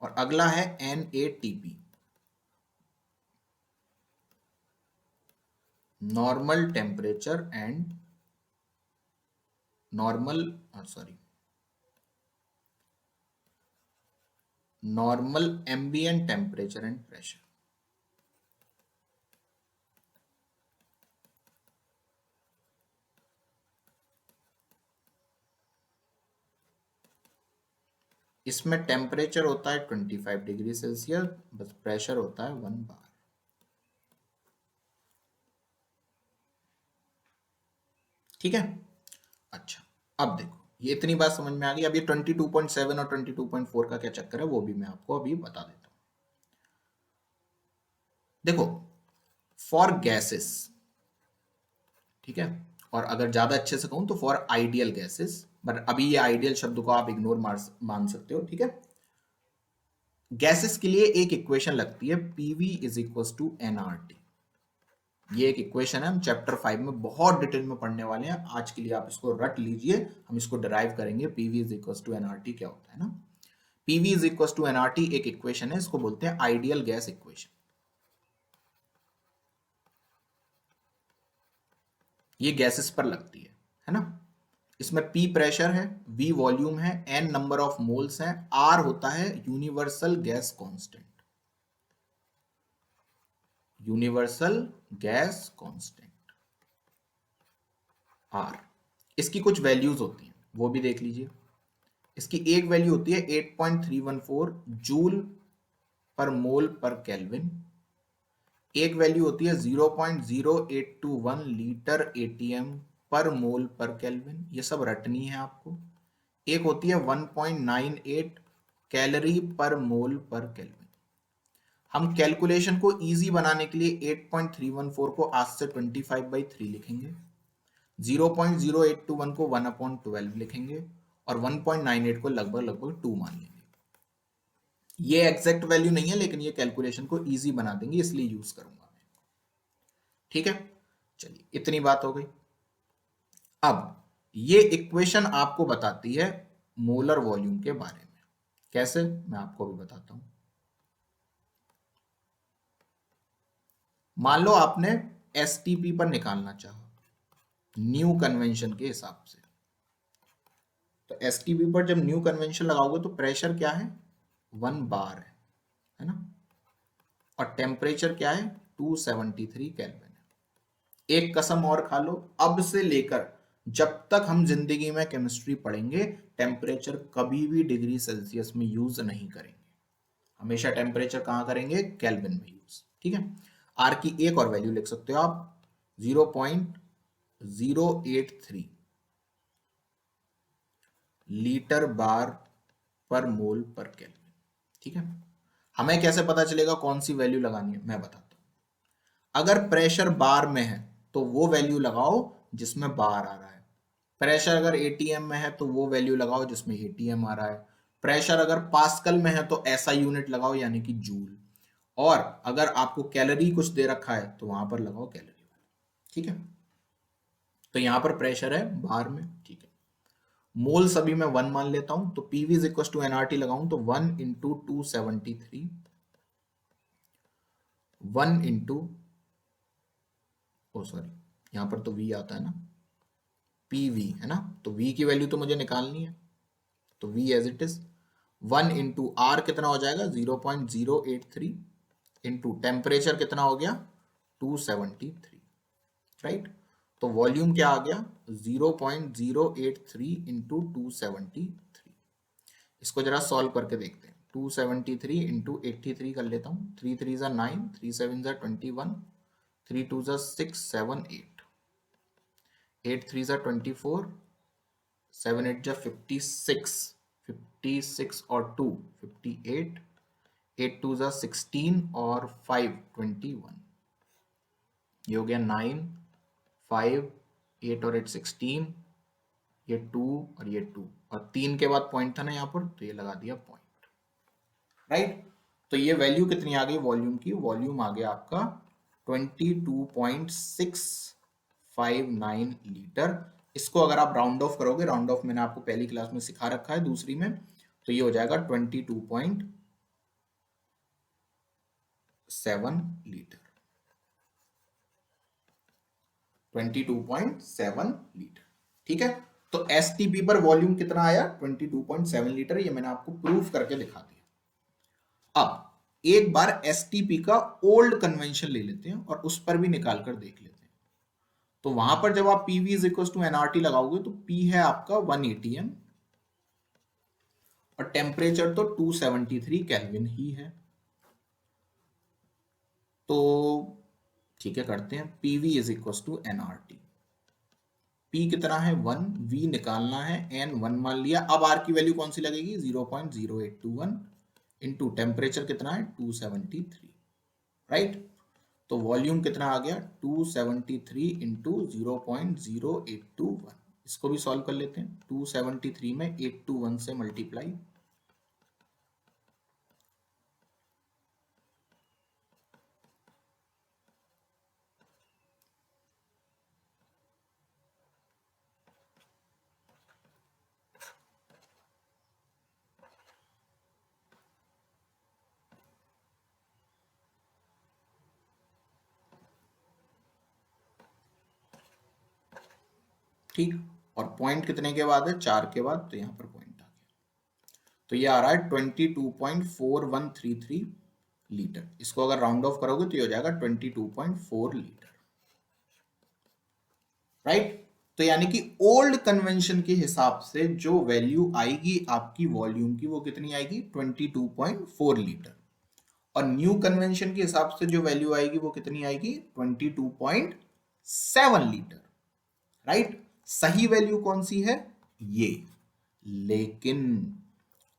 और अगला है NATP, normal temperature and normal normal ambient temperature and pressure. इसमें टेम्परेचर होता है 25 डिग्री सेल्सियस, बस प्रेशर होता है 1 बार। ठीक है, अच्छा, अब देखो, ये इतनी बात समझ में आ गई। अब ये 22.7 और 22.4 का क्या चक्कर है वो भी मैं आपको अभी बता देता हूं। देखो, फॉर गैसेस, ठीक है, और अगर ज्यादा अच्छे से कहूं तो फॉर आइडियल गैसेस, बट अभी ये आइडियल शब्द को आप इग्नोर मान सकते हो। ठीक है, गैसेस के लिए एक इक्वेशन लगती है, PV is equal to NRT. ये एक इक्वेशन है, हम चैप्टर 5 में बहुत डिटेल में पढ़ने वाले हैं। आज के लिए आप इसको रट लीजिए, हम इसको डिराइव करेंगे। PV is equal to NRT क्या होता है ना। PV is equal to NRT एक इक्वेशन है, इसको बोलते हैं आइडियल गैस इक्वेशन। ये गैसेस पर लगती है ना। इसमें P प्रेशर है, V वॉल्यूम है, N नंबर ऑफ मोल्स हैं, R होता है universal gas constant. Universal gas constant R. इसकी कुछ वैल्यूज होती हैं, वो भी देख लीजिए। इसकी एक वैल्यू होती है 8.314 जूल पर मोल पर केल्विन। एक वैल्यू होती है 0.0821 लीटर एटीएम पर मोल पर केल्विन, ये सब रटनी है आपको। एक होती है 1.98 कैलोरी पर मोल पर केल्विन। हम कैलकुलेशन को इजी बनाने के लिए 8.314 को आज से 25/3 लिखेंगे, 0.0821 को 1/12 लिखेंगे और 1.98 को लगभग लगभग 2 मान लेंगे। ये एग्जैक्ट वैल्यू नहीं है, लेकिन ये कैलकुलेशन को इजी बना देंगे, इसलिए यूज करूंगा मैं। ठीक है, चलिए इतनी बात हो गई। अब ये इक्वेशन आपको बताती है मोलर वॉल्यूम के बारे में। कैसे, मैं आपको भी बताता हूं। मान लो आपने एसटीपी पर निकालना चाहा न्यू कन्वेंशन के हिसाब से, तो एसटीपी पर जब न्यू कन्वेंशन लगाओगे तो प्रेशर क्या है, 1 बार है ना, और टेम्परेचर क्या है, 273 केल्विन है। एक कसम और खा लो, अब से लेकर जब तक हम जिंदगी में केमिस्ट्री पढ़ेंगे, टेम्परेचर कभी भी डिग्री सेल्सियस में यूज नहीं करेंगे, हमेशा टेम्परेचर कहां करेंगे, केल्विन में यूज। ठीक है, आर की एक और वैल्यू लिख सकते हो आप, 0.083 लीटर बार पर मोल पर केल्विन। ठीक है, हमें कैसे पता चलेगा कौन सी वैल्यू लगानी है, मैं बताता हूं। अगर प्रेशर बार में है तो वो वैल्यू लगाओ जिसमें बार आ रहा है। प्रेशर अगर एटीएम में है तो वो वैल्यू लगाओ जिसमें एटीएम आ रहा है। प्रेशर अगर पास्कल में है तो ऐसा यूनिट लगाओ, यानी कि जूल। और अगर आपको कैलोरी कुछ दे रखा है तो वहां पर लगाओ कैलोरी। ठीक है, तो यहां पर प्रेशर है बार में। ठीक है, मोल सभी में 1 मान लेता हूं, तो PV is equal to NRT लगाऊं तो 1 इंटू 273, 1 इंटू, ओ सॉरी, यहां पर तो वी आता है ना, पीवी है ना, तो वी की वैल्यू तो मुझे निकालनी है, तो V as it is 1 into R कितना हो जाएगा, 0.083 इंटू टेम्परेचर कितना हो गया, 273, राइट। तो वॉल्यूम क्या आ गया, 0.083 इंटू 273। इसको जरा सॉल्व करके देखते हैं। 273 इंटू 83 कर लेता हूँ, 3 3 ज़ा 9, 3 7 ज़ा 21, 3 2 ज़ा 6 7 8, 8 3 ज़ा 24, 7 8 ज़ा 56, 56 और 2 58, 8 2 ज़ा 16 और 5 21, ये हो गया 9 5 8 और 8 16, ये 2 और ये 2, और 3 के बाद पॉइंट था ना यहाँ पर, तो ये लगा दिया पॉइंट, राइट। तो ये वैल्यू कितनी आ गई वॉल्यूम की, वॉल्यूम आ गया आपका 22.659 लीटर। इसको अगर आप राउंड ऑफ करोगे, राउंड ऑफ मैंने आपको पहली क्लास में सिखा रखा है दूसरी में, तो ये हो जाएगा 22.7 लीटर, 22.7 लीटर। ठीक है, तो एसटीपी पर वॉल्यूम कितना आया, 22.7 लीटर, ये मैंने आपको प्रूफ करके दिखा दिया। अब एक बार एसटीपी का ओल्ड कन्वेंशन ले लेते हैं और उस पर भी निकाल कर देख लेते हैं। तो वहां पर जब आप PV is equal to NRT लगाओगे तो पी है आपका 1 एटीएम और टेम्परेचर तो 273 केल्विन ही है। तो ठीक है, करते हैं, PV is equal to NRT. P कितना है 1, वी निकालना है, एन 1 मान लिया। अब आर की वैल्यू कौन सी लगेगी, 0.0821 इंटू टेम्परेचर कितना है 273, राइट। तो वॉल्यूम कितना आ गया 273 इंटू 0.0821। इसको भी सॉल्व कर लेते हैं, 273 में 821 से मल्टीप्लाई, ठीक। और पॉइंट कितने के बाद है, 4 के बाद, तो यहां पर पॉइंट आ गया। तो ये आ रहा है 22.4133 लीटर। इसको अगर राउंड ऑफ करोगे तो ये हो जाएगा 22.4 लीटर, राइट। तो यानी कि ओल्ड कन्वेंशन के हिसाब से जो वैल्यू आएगी आपकी वॉल्यूम की वो कितनी आएगी, 22.4 लीटर। और न्यू कन्वेंशन के हिसाब से जो वैल्यू आएगी वो कितनी आएगी, 22.7 लीटर, राइट। सही वैल्यू कौन सी है, ये। लेकिन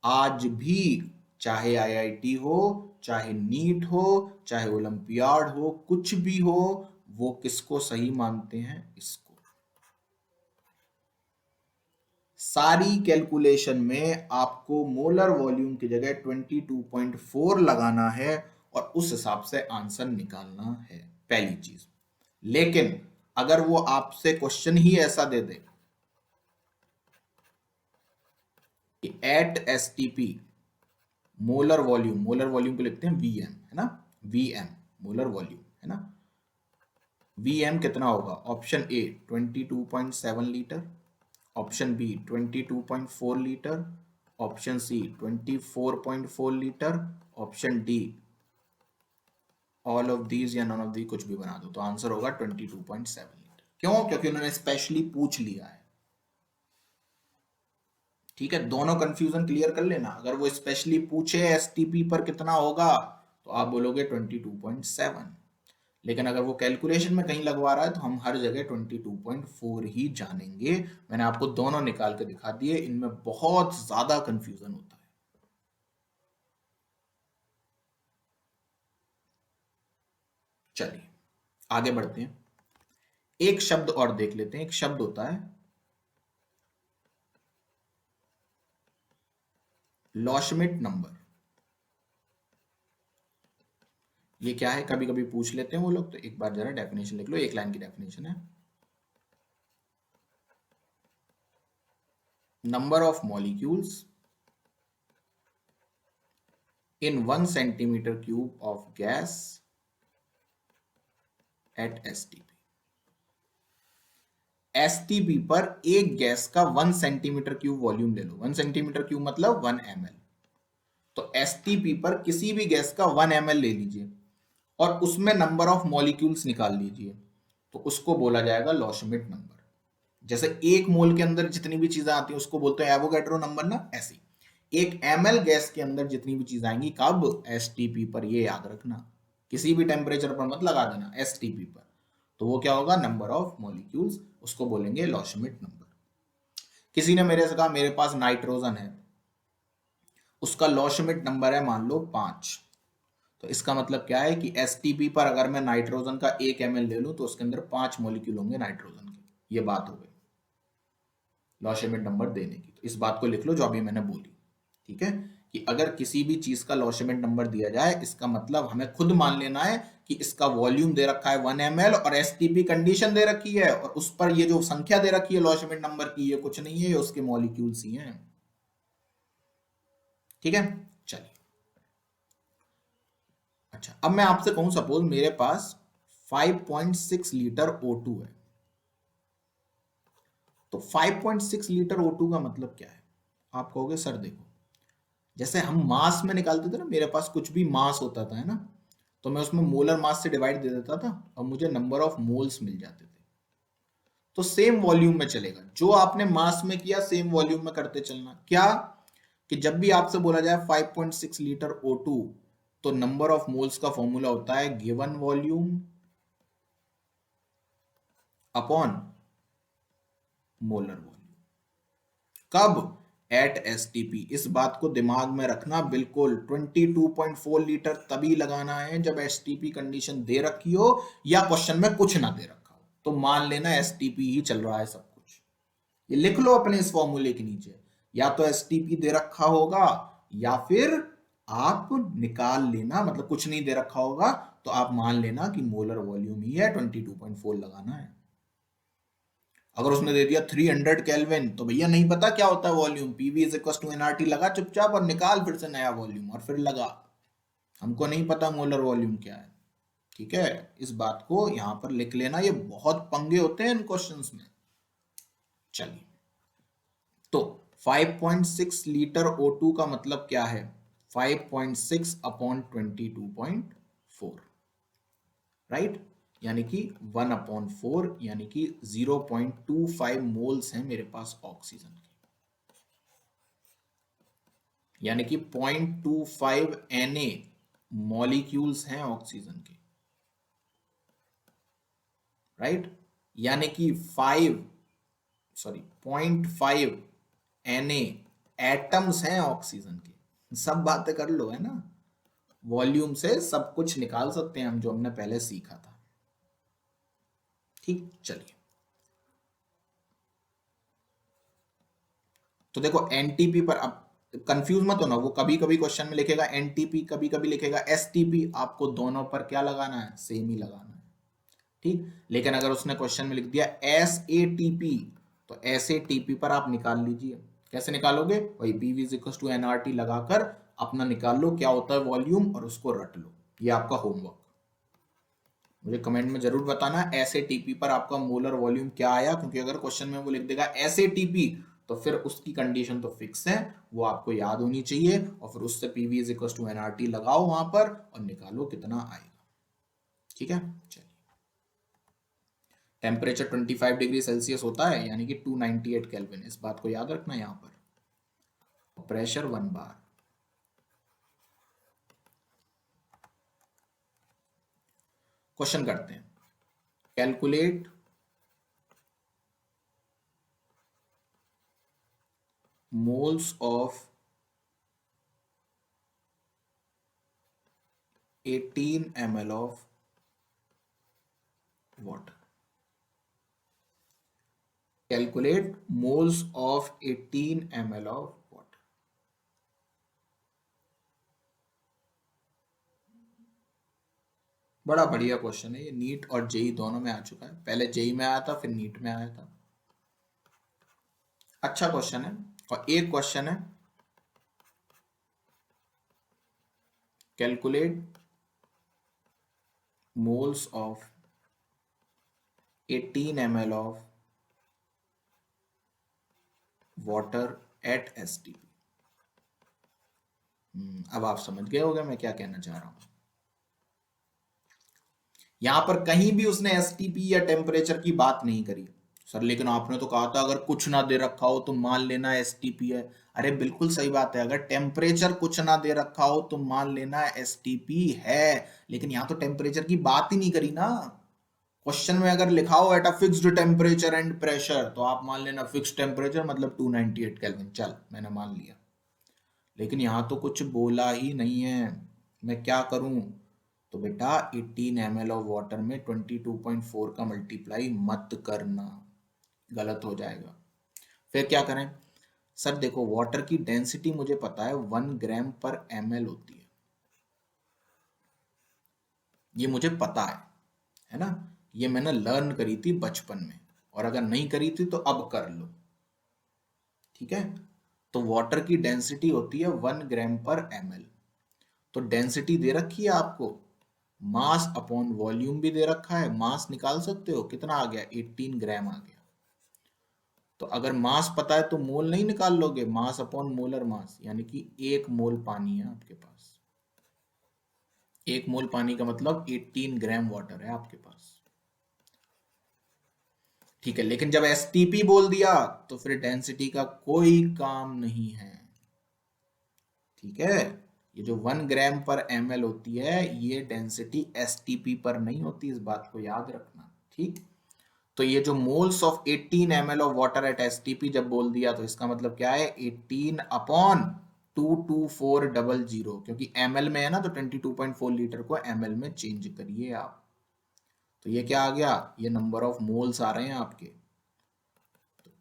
आज भी चाहे आईआईटी हो, चाहे नीट हो, चाहे ओलंपियाड हो, कुछ भी हो, वो किसको सही मानते हैं, इसको। सारी कैलकुलेशन में आपको मोलर वॉल्यूम की जगह 22.4 लगाना है और उस हिसाब से आंसर निकालना है, पहली चीज। लेकिन अगर वो आपसे क्वेश्चन ही ऐसा दे दे कि at STP molar volume, molar volume को लिखते हैं वीएम, है ना, वीएम मोलर वॉल्यूम, है ना। वीएम कितना होगा, option A 22.7 litre, option B 22.4 litre, option C 24.4 litre, option D all of these या नन ऑफ दी, कुछ भी बना दो। तो आंसर होगा 22.7 लीटर। क्यों, क्योंकि उन्होंने स्पेशली पूछ लिया है, ठीक है। दोनों कंफ्यूजन क्लियर कर लेना। अगर वो स्पेशली पूछे एसटीपी पर कितना होगा तो आप बोलोगे 22.7, लेकिन अगर वो कैलकुलेशन में कहीं लगवा रहा है तो हम हर जगह 22.4 ही जानेंगे। मैंने आपको दोनों निकाल के दिखा दिए, इनमें बहुत ज्यादा कंफ्यूजन होता है। चलिए आगे बढ़ते हैं, एक शब्द और देख लेते हैं। एक शब्द होता है लॉशमिट नंबर। ये क्या है, कभी कभी पूछ लेते हैं वो लोग, तो एक बार जरा डेफिनेशन लिख लो, एक लाइन की डेफिनेशन है। Number of molecules in 1 centimeter cube of gas at STP। STP पर एक गैस का 1 सेंटीमीटर क्यूब वॉल्यूम ले लो। 1 सेंटीमीटर क्यूब मतलब 1 ml। तो STP पर किसी भी गैस का 1 ml ले लीजिए और उसमें नंबर ऑफ मॉलिक्यूल्स निकाल लीजिए, तो उसको बोला जाएगा लॉशमिट नंबर। जैसे एक मोल के अंदर जितनी भी चीजें आती हैं उसको बोलते हैं एवोगैड्रो नंबर ना, ऐसी एक ml गैस के अंदर जितनी भी चीज आएंगी, कब, एसटीपी पर। ये याद रखना, किसी भी टेम्परेचर पर मत लगा देना, एसटीपी पर। तो वो क्या होगा, नंबर ऑफ मॉलिक्यूल्स, उसको बोलेंगे लॉशमिट नंबर। किसी ने मेरे से कहा मेरे पास नाइट्रोजन है, उसका लॉशमिट नंबर है मान लो 5। तो इसका मतलब क्या है कि एसटीपी पर अगर मैं नाइट्रोजन का 1 ml ले लूं तो उसके अंदर 5 मॉलिक्यूल होंगे नाइट्रोजन के। ये बात हो गई लॉशमिट नंबर देने की। तो इस बात को लिख लो जो अभी मैंने बोली, ठीक है। कि अगर किसी भी चीज का लॉशमेंट नंबर दिया जाए, इसका मतलब हमें खुद मान लेना है कि इसका वॉल्यूम दे रखा है 1 ml और एसटीपी कंडीशन दे रखी है, और उस पर ये जो संख्या दे रखी है लॉशमेंट नंबर की, ये कुछ नहीं है, ये उसके मॉलिक्यूल्स ही हैं, ठीक है। चलिए अच्छा, अब मैं आपसे कहूं सपोज मेरे पास 5.6 लीटर O2 है। तो 5.6 लीटर O2 का मतलब क्या है, आप कहोगे सर देखो, जैसे हम मास में निकालते थे ना, मेरे पास कुछ भी मास होता था, है ना, तो मैं उसमें मोलर मास से डिवाइड दे देता था और मुझे नंबर ऑफ मोल्स मिल जाते थे। तो सेम वॉल्यूम में चलेगा, जो आपने मास में किया सेम वॉल्यूम में करते चलना। क्या, कि जब भी आपसे बोला जाए 5.6 लीटर O2, तो नंबर ऑफ मोल्स का फॉर्मूला होता है given volume upon molar volume. कब, एट एसटीपी। इस बात को दिमाग में रखना बिल्कुल, 22.4 लीटर तभी लगाना है जब एसटीपी कंडीशन दे रखी हो या क्वेश्चन में कुछ ना दे रखा हो, तो मान लेना एसटीपी ही चल रहा है सब कुछ। ये लिख लो अपने इस फॉर्मूले के नीचे, या तो एसटीपी दे रखा होगा या फिर आप निकाल लेना, मतलब कुछ नहीं दे रखा होगा तो आप मान लेना कि मोलर वॉल्यूम ही है, 22.4 लगाना है। अगर उसने दे दिया 300 केल्विन, तो भैया नहीं पता क्या होता है volume, PV is equal to NRT लगा चुपचाप और निकाल फिर से नया वॉल्यूम और फिर लगा। हमको नहीं पता मोलर वॉल्यूम क्या है, ठीक है। इस बात को यहां पर लिख लेना, ये बहुत पंगे होते हैं इन क्वेश्चंस में। चलिए, तो 5.6 लीटर O2 का मतलब क्या है, 5.6 अपॉन 22.4, राइट, यानी कि 1/4 यानी कि 0.25 मोल्स हैं मेरे पास ऑक्सीजन के, यानी कि 0.25 Na मॉलिक्यूल्स हैं ऑक्सीजन के, राइट, यानी कि 0.5 Na एटम्स हैं ऑक्सीजन के। सब बातें कर लो, है ना, वॉल्यूम से सब कुछ निकाल सकते हैं हम, जो हमने पहले सीखा था। ठीक, चलिए, तो देखो एनटीपी पर, अब कंफ्यूज मत होना, वो कभी कभी क्वेश्चन में लिखेगा एनटीपी, कभी कभी लिखेगा एसटीपी, आपको दोनों पर क्या लगाना है, सेम ही लगाना है, ठीक। लेकिन अगर उसने क्वेश्चन में लिख दिया एसएटीपी, तो एसएटीपी पर आप निकाल लीजिए। कैसे निकालोगे, वही PV is equal to NRT लगाकर अपना निकाल लो क्या होता है वॉल्यूम, और उसको रट लो। ये आपका होमवर्क, मुझे कमेंट में जरूर बताना एसएटीपी पर आपका मोलर वॉल्यूम क्या आया, क्योंकि अगर क्वेश्चन में वो लिख देगा एसएटीपी, तो फिर उसकी कंडीशन तो फिक्स है, वो आपको याद होनी चाहिए, और फिर उससे PV is equal to NRT लगाओ वहां पर और निकालो कितना आएगा। ठीक है, चलिए, टेम्परेचर 25 डिग्री सेल्सियस होता है, यानी कि 298 केल्विन, इस बात को याद रखना यहां पर। प्रेशर 1 बार। क्वेश्चन करते हैं, calculate moles of 18 ml of water. Calculate moles of 18 ml of water. बड़ा बढ़िया क्वेश्चन है ये, नीट और जेई दोनों में आ चुका है, पहले जेई में आया था, फिर नीट में आया था। अच्छा क्वेश्चन है। और एक क्वेश्चन है, calculate moles of 18 ml of water at STP. अब आप समझ गए होंगे मैं क्या कहना चाह रहा हूं। यहां पर कहीं भी उसने एसटीपी या टेम्परेचर की बात नहीं करी। सर लेकिन आपने तो कहा था अगर कुछ ना दे रखा हो तो मान लेना एसटीपी है। अरे बिल्कुल सही बात है, अगर टेम्परेचर कुछ ना दे रखा हो तो मान लेना एसटीपी है, लेकिन यहां तो टेम्परेचर की बात ही नहीं करी ना। क्वेश्चन में अगर लिखा हो at a fixed temperature and pressure, तो आप मान लेना फिक्स्ड टेम्परेचर मतलब 298 केल्विन, चल मैंने मान लिया। लेकिन यहां तो कुछ बोला ही नहीं है, मैं क्या करूं। तो बेटा 18 ml ऑफ वाटर में 22.4 का मल्टीप्लाई मत करना, गलत हो जाएगा। फिर क्या करें, सर देखो वाटर की डेंसिटी मुझे पता है 1 ग्राम पर ml होती है, ये मुझे पता है ना, ये मैंने लर्न करी थी बचपन में, और अगर नहीं करी थी तो अब कर लो। ठीक है, तो वाटर की डेंसिटी होती है 1 ग्राम पर ml। तो डेंसिटी दे रखी है आपको, मास अपॉन वॉल्यूम भी दे रखा है, मास निकाल सकते हो, कितना आ गया 18 ग्राम आ गया। तो अगर मास पता है तो मोल नहीं निकाल लोगे, मास अपॉन मोलर मास, यानी कि 1 मोल पानी है आपके पास। 1 मोल पानी का मतलब 18 ग्राम वाटर है आपके पास। ठीक है, लेकिन जब एसटीपी बोल दिया तो फिर डेंसिटी का कोई काम नहीं है। ठीक है, ये जो 1 ग्राम पर ml होती है, ये डेंसिटी एसटीपी पर नहीं होती, इस बात को याद रखना। ठीक, तो ये जो moles of 18 ml of water at STP जब बोल दिया, तो इसका मतलब क्या है, 18 अपॉन 22400, क्योंकि ml में है ना, तो 22.4 लीटर को ml में चेंज करिए आप। तो ये क्या आ गया, ये नंबर ऑफ मोल्स आ रहे हैं आपके,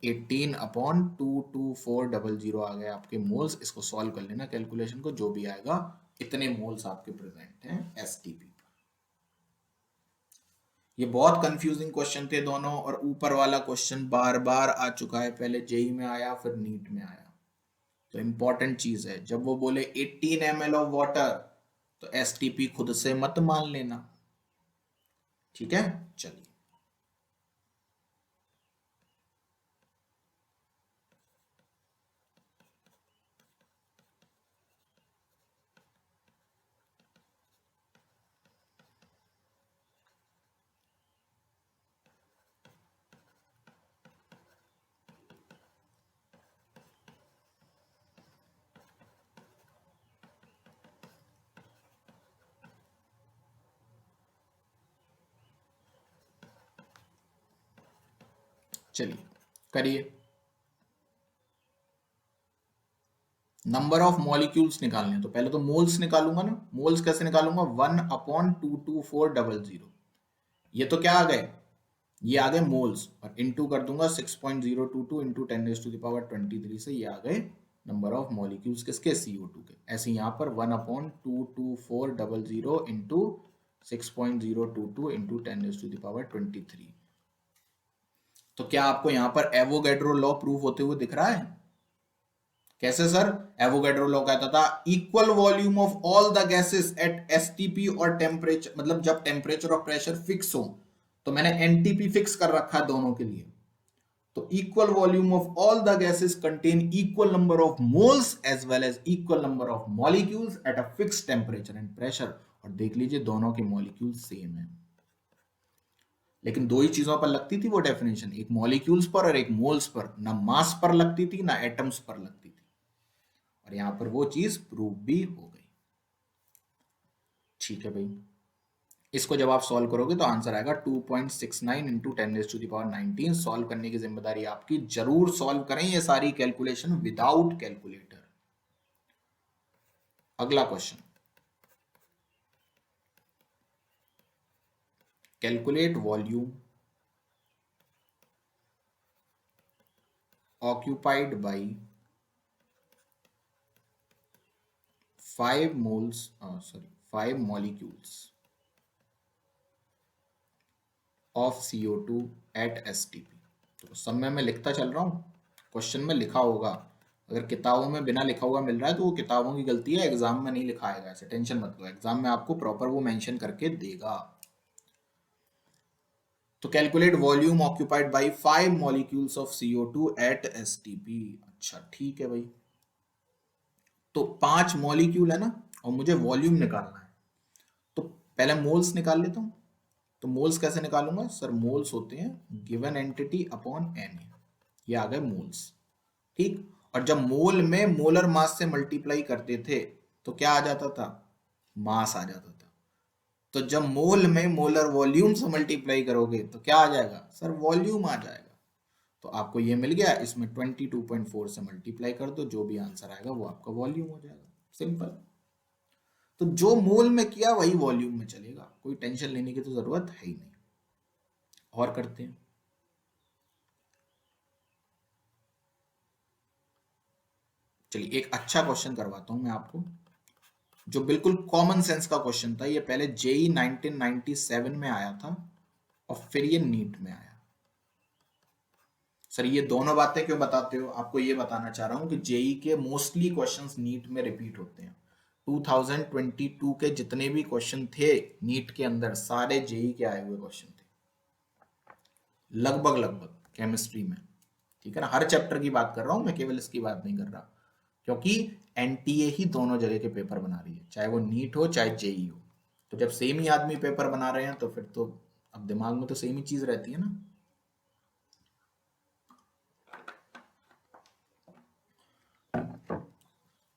18 अपॉन 22400 आ गए आपके मोल्स। इसको सॉल्व कर लेना कैलकुलेशन को, जो भी आएगा इतने मोल्स आपके प्रेजेंट हैं एसटीपी। ये बहुत कंफ्यूजिंग क्वेश्चन थे दोनों, और ऊपर वाला क्वेश्चन बार बार आ चुका है, पहले जेई में आया फिर नीट में आया। तो इंपॉर्टेंट चीज है, जब वो बोले 18 ml ऑफ वाटर, तो एसटीपी खुद से मत मान लेना। ठीक है, चलिए, चलिए करिए। नंबर ऑफ मॉलिक्यूल्स निकालने हैं तो पहले तो मोल्स निकालूंगा ना। मोल्स कैसे निकालूंगा? 1/22400। ये तो क्या आ गए? ये आ गए मोल्स, और इनटू कर दूंगा 6.022 इंटू 10⁻23 से, ये आ गए नंबर ऑफ मॉलिक्यूल्स किसके? CO2 के। ऐसे यहाँ पर 1/22400 इंटू 6.022 इंटू 10⁻23। तो क्या आपको यहाँ पर एवोगैड्रो लॉ प्रूव होते हुए दिख रहा है? कैसे सर? एवोगैड्रो लॉ कहता था equal volume of all the gases at STP और टेम्परेचर, मतलब जब टेम्परेचर और प्रेशर फिक्स हो, तो मैंने एनटीपी फिक्स कर रखा है दोनों के लिए। तो equal volume of all the gases contain equal number of moles as well as equal number of molecules at a fix temperature and pressure. और देख लीजिए दोनों के मॉलिक्यूल्स सेम है, लेकिन दो ही चीजों पर लगती थी वो डेफिनेशन, एक मॉलिक्यूल्स पर और एक मोल्स पर, ना मास पर लगती थी ना एटम्स पर लगती थी। और यहां पर वो चीज प्रूव भी हो गई। ठीक है भाई, इसको जब आप सॉल्व करोगे तो आंसर आएगा 2.69 इंटू 10⁻19। सॉल्व करने की जिम्मेदारी आपकी। जरूर सॉल्व करें ये सारी कैलकुलेशन विदाउट कैलकुलेटर। अगला question, calculate volume occupied by 5 molecules of CO2 at STP। तो सब में मैं लिखता चल रहा हूँ, क्वेश्चन में लिखा होगा। अगर किताबों में बिना लिखा हुआ मिल रहा है तो वो किताबों की गलती है, एग्जाम में नहीं लिखा आएगा, ऐसे टेंशन मत लो, एग्जाम में आपको प्रॉपर वो मेंशन करके देगा। तो calculate volume occupied by 5 molecules of CO2 at STP। अच्छा ठीक है भाई, तो 5 मॉलिक्यूल है ना, और मुझे वॉल्यूम निकालना है, तो पहले मोल्स निकाल लेता हूं। तो मोल्स कैसे निकालूंगा सर? मोल्स होते हैं गिवन एंटिटी अपॉन एन, ये आ गए मोल्स। ठीक, और जब मोल में मोलर मास से मल्टीप्लाई करते थे तो क्या आ जाता था? मास आ जाता था। तो जब मोल में मोलर वॉल्यूम से मल्टीप्लाई करोगे तो क्या आ जाएगा सर? वॉल्यूम आ जाएगा। तो आपको ये मिल गया, इसमें 22.4 से मल्टीप्लाई कर दो, जो भी आंसर आएगा वो आपका वॉल्यूम हो जाएगा। सिंपल। तो जो मोल में किया वही वॉल्यूम में चलेगा, कोई टेंशन लेने की तो जरूरत है ही नहीं। और करते हैं, चलिए एक अच्छा क्वेश्चन करवाता हूं मैं आपको, जो बिल्कुल कॉमन सेंस का क्वेश्चन था। ये पहले जेई 1997 में आया था और फिर ये नीट में आया। सर ये दोनों बातें क्यों बताते हो? आपको ये बताना चाह रहा हूं कि जेई के मोस्टली क्वेश्चंस नीट में रिपीट होते हैं। 2022 के जितने भी क्वेश्चन थे नीट के अंदर, सारे जेई के आए हुए क्वेश्चन थे, लगभग लगभग केमिस्ट्री में। ठीक है ना, हर चैप्टर की बात कर रहा हूं मैं, केवल इसकी बात नहीं कर रहा, क्योंकि एनटीए ही दोनों जगह के पेपर बना रही है, चाहे वो नीट हो चाहे जेई हो। तो जब सेम ही आदमी पेपर बना रहे हैं तो फिर तो अब दिमाग में तो सेम ही चीज रहती है ना।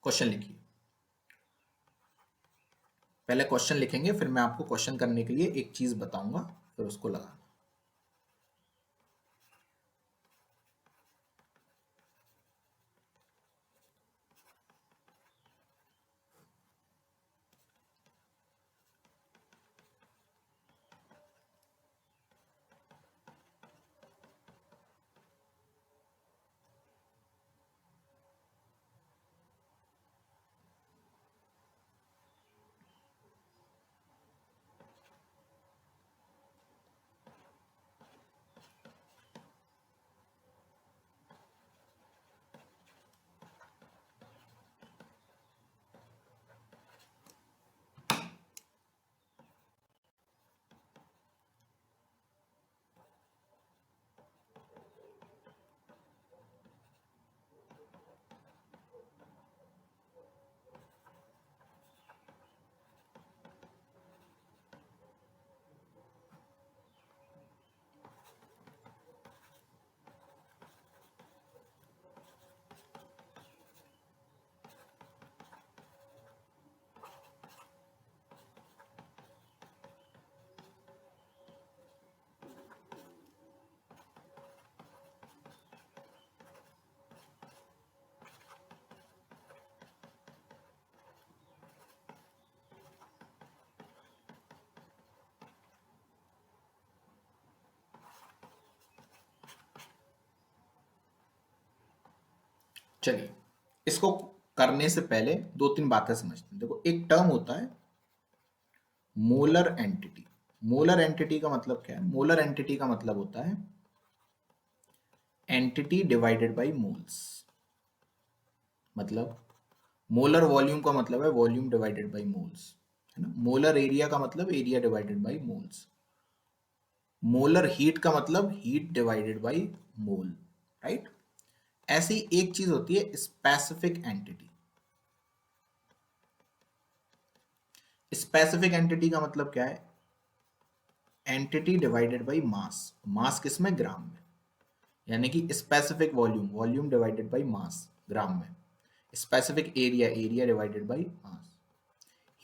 क्वेश्चन लिखिए, पहले क्वेश्चन लिखेंगे, फिर मैं आपको क्वेश्चन करने के लिए एक चीज बताऊंगा, फिर उसको लगाना। चलिए इसको करने से पहले दो तीन बातें समझते हैं। देखो एक टर्म होता है मोलर एंटिटी। मोलर एंटिटी का मतलब क्या है? मोलर एंटिटी का मतलब होता है एंटिटी डिवाइडेड बाय मोल्स। मतलब मोलर वॉल्यूम का मतलब है वॉल्यूम डिवाइडेड बाय मोल्स, है ना। मोलर एरिया का मतलब area divided bye moles. Molar heat का मतलब heat divided by mole, right. ऐसी एक चीज होती है स्पेसिफिक एंटिटी। स्पेसिफिक एंटिटी का मतलब क्या है? Entity divided by mass. Mass किसमें? ग्राम में। यानी कि specific volume, volume divided by mass gram में। Specific area, area divided by mass.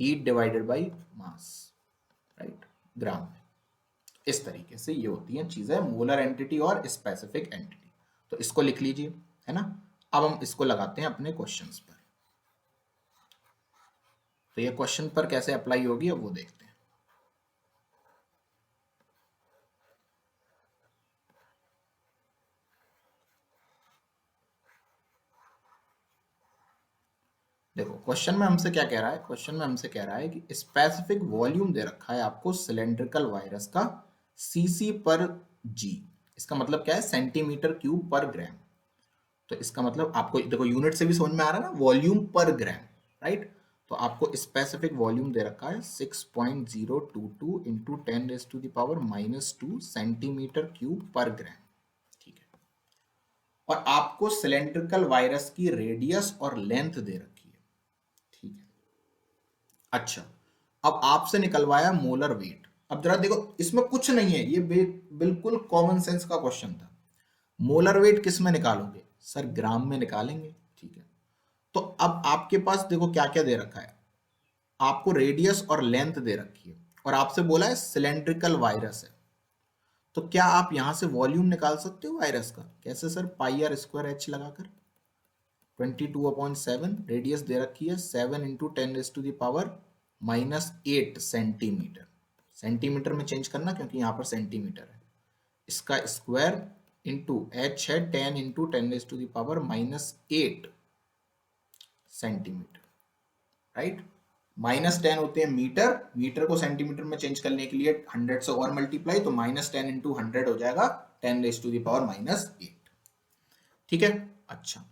Heat divided by mass, right, gram में। इस तरीके से ये होती हैं चीजें, मोलर एंटिटी और स्पेसिफिक एंटिटी। तो इसको लिख लीजिए, है ना। अब हम इसको लगाते हैं अपने क्वेश्चंस पर। तो ये क्वेश्चन पर कैसे अप्लाई होगी अब वो देखते हैं। देखो क्वेश्चन में हमसे क्या कह रहा है? क्वेश्चन में हमसे कह रहा है कि स्पेसिफिक वॉल्यूम दे रखा है आपको सिलेंड्रिकल वायरस का सीसी पर जी। इसका मतलब क्या है? सेंटीमीटर क्यूब पर ग्राम। तो इसका मतलब आपको देखो यूनिट से भी समझ में आ रहा है ना, वॉल्यूम पर ग्राम, राइट। तो आपको स्पेसिफिक वॉल्यूम दे रखा है 6.022 इंटू 10⁻⁻² सेंटीमीटर क्यूब पर ग्राम, ठीक है। और आपको सिलेंड्रिकल वायरस की रेडियस और लेंथ दे रखी है, ठीक है। अच्छा, अब आपसे निकलवाया मोलर वेट। अब जरा देखो इसमें कुछ नहीं है, ये बिल्कुल कॉमन सेंस का क्वेश्चन था। मोलर वेट किस में निकालोगे? सर ग्राम में निकालेंगे, ठीक है। तो अब आपके पास देखो क्या क्या दे रखा है। आपको रेडियस और लेंथ दे रखी है और आपसे बोला है सिलेंड्रिकल वायरस है। तो क्या आप यहां से वॉल्यूम निकाल सकते हो वायरस का? कैसे sir? Pi R square H लगाकर। 22/7 रेडियस दे रखी है, 7 × 10⁻⁻8 सेंटीमीटर। सेंटीमीटर में चेंज करना क्योंकि यहां पर सेंटीमीटर है। इसका स्क्वायर इंटू एच है 10 × 10⁻⁻8 सेंटीमीटर, राइट। -10 होते हैं मीटर, मीटर को सेंटीमीटर में चेंज करने के लिए 100 से और मल्टीप्लाई, तो -10 × 100 हो जाएगा 10⁻⁻8, ठीक है। अच्छा,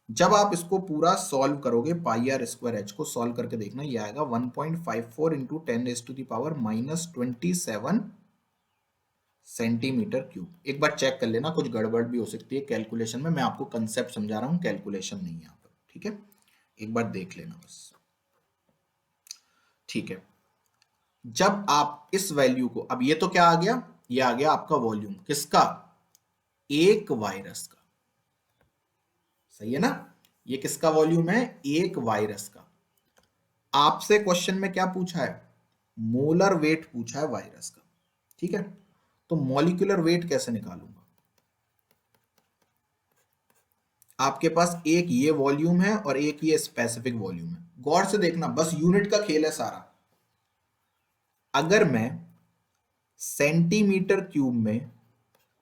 जब आप इसको पूरा सॉल्व करोगे पाई आर स्क्वायर एच को सॉल्व करके देखना, ये आएगा 1.54 × 10⁻⁻27 सेंटीमीटर क्यूब। एक बार चेक कर लेना, कुछ गड़बड़ भी हो सकती है कैलकुलेशन में। मैं आपको कंसेप्ट समझा रहा हूं, कैलकुलेशन नहीं है यहाँ पर, ठीक है। एक बार देख लेना बस, ठीक है। जब आप इस वैल्यू को, अब ये तो क्या आ गया? ये आ गया आपका वॉल्यूम किसका? एक वायरस का, सही है ना। ये किसका वॉल्यूम है? एक वायरस का। आपसे क्वेश्चन में क्या पूछा है? मोलर वेट पूछा है वायरस का, ठीक है। तो मॉलिक्यूलर वेट कैसे निकालूंगा? आपके पास एक ये वॉल्यूम है और एक ये स्पेसिफिक वॉल्यूम है। गौर से देखना, बस यूनिट का खेल है सारा। अगर मैं सेंटीमीटर क्यूब में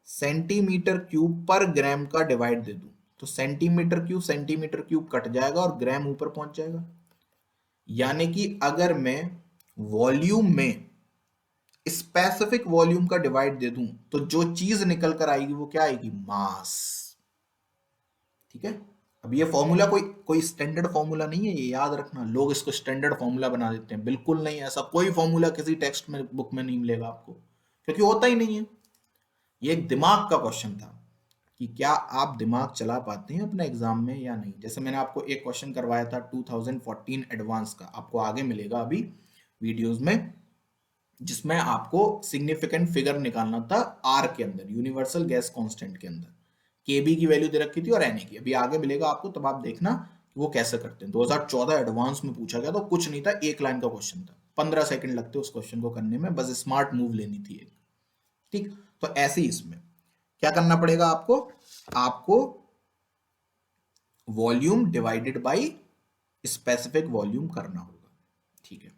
सेंटीमीटर क्यूब पर ग्राम का डिवाइड दे दूं, तो सेंटीमीटर क्यूब कट जाएगा और ग्राम ऊपर पहुंच जाएगा। यानी कि अगर मैं वॉल्यूम में स्पेसिफिक वॉल्यूम का डिवाइड दे दूं, तो जो चीज निकल कर आएगी वो क्या आएगी? मास, ठीक है। अब ये फॉर्मूला कोई कोई स्टैंडर्ड फॉर्मूला नहीं है, ये याद रखना। लोग इसको स्टैंडर्ड फॉर्मूला बना देते हैं, बिल्कुल नहीं। ऐसा कोई फॉर्मूला किसी टेक्स्ट में, बुक में नहीं मिलेगा आपको, क्योंकि होता ही नहीं है। ये एक दिमाग का क्वेश्चन था कि क्या आप दिमाग चला पाते हैं अपने एग्जाम में या नहीं। जैसे मैंने आपको एक क्वेश्चन करवाया था 2014 एडवांस का, आपको आगे मिलेगा अभी वीडियोस में, जिसमें आपको सिग्निफिकेंट फिगर निकालना था आर के अंदर, यूनिवर्सल गैस कांस्टेंट के अंदर। केबी की वैल्यू दे रखी थी और एनए की। अभी आगे मिलेगा आपको, तब आप देखना कि वो कैसे करते हैं। 2014 एडवांस में पूछा गया, तो कुछ नहीं था, एक लाइन का क्वेश्चन था, 15 सेकंड लगते उस क्वेश्चन को करने में, बस स्मार्ट मूव लेनी थी एक, ठीक। तो ऐसे ही इसमें क्या करना पड़ेगा आपको? आपको volume divided by specific volume करना होगा, ठीक है।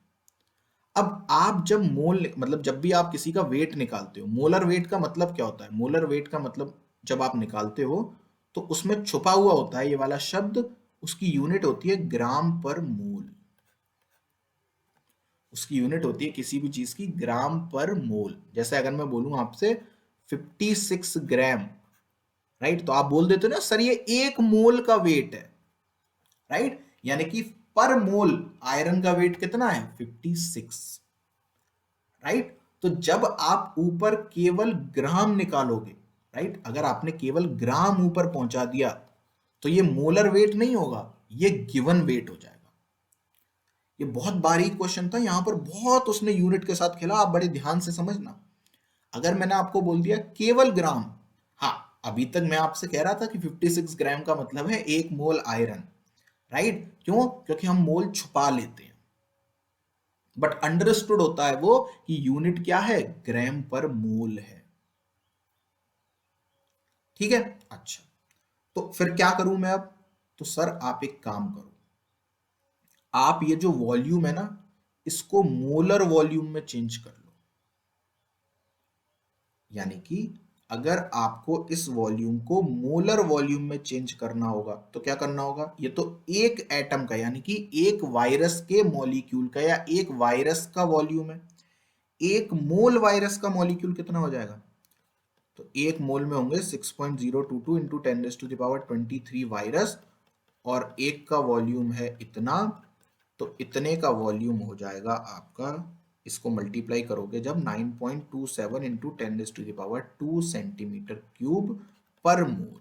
अब आप जब मोल, मतलब जब भी आप किसी का वेट निकालते हो, मोलर वेट का मतलब क्या होता है? मोलर वेट का मतलब जब आप निकालते हो तो उसमें छुपा हुआ होता है ये वाला शब्द, उसकी यूनिट होती है ग्राम पर मोल। उसकी यूनिट होती है किसी भी चीज की ग्राम पर मोल। जैसे अगर मैं बोलूं आपसे 56 ग्राम, राइट, तो आप बोल देते हो ना सर ये 1 मोल का वेट है, राइट, यानी कि पर मोल आयरन का वेट कितना है 56, राइट। तो जब आप ऊपर केवल ग्राम निकालोगे, राइट, अगर आपने केवल ग्राम ऊपर पहुंचा दिया तो ये मोलर वेट नहीं होगा, ये गिवन वेट हो जाएगा। ये बहुत बारीक क्वेश्चन था, यहां पर बहुत उसने यूनिट के साथ खेला, आप बड़े ध्यान से समझना। अगर मैंने आपको बोल दिया केवल ग्राम, हाँ, अभी तक मैं आपसे कह रहा था कि 56 ग्राम का मतलब है 1 मोल आयरन, राइट, क्यों, क्योंकि हम मोल छुपा लेते हैं। बट अंडरस्टूड होता है वो कि यूनिट क्या है, ग्राम पर मोल है। ठीक है, अच्छा, तो फिर क्या करूं मैं अब, तो सर आप एक काम करो, आप ये जो वॉल्यूम है ना इसको मोलर वॉल्यूम में चेंज कर लो। यानी कि अगर आपको इस वॉल्यूम को मोलर वॉल्यूम में चेंज करना होगा तो क्या करना होगा, ये तो एक एटम का यानी कि एक वायरस के मॉलिक्यूल का या एक वायरस का वॉल्यूम है। 1 मोल वायरस का मॉलिक्यूल कितना हो जाएगा, तो 1 मोल में होंगे 6.022 इंटू 10⁻23 वायरस, और एक का वॉल्यूम है इतना, तो इतने का वॉल्यूम हो जाएगा आपका, इसको मल्टीप्लाई करोगे जब 9.27 इंटू 10⁻2 सेंटीमीटर क्यूब पर मोल,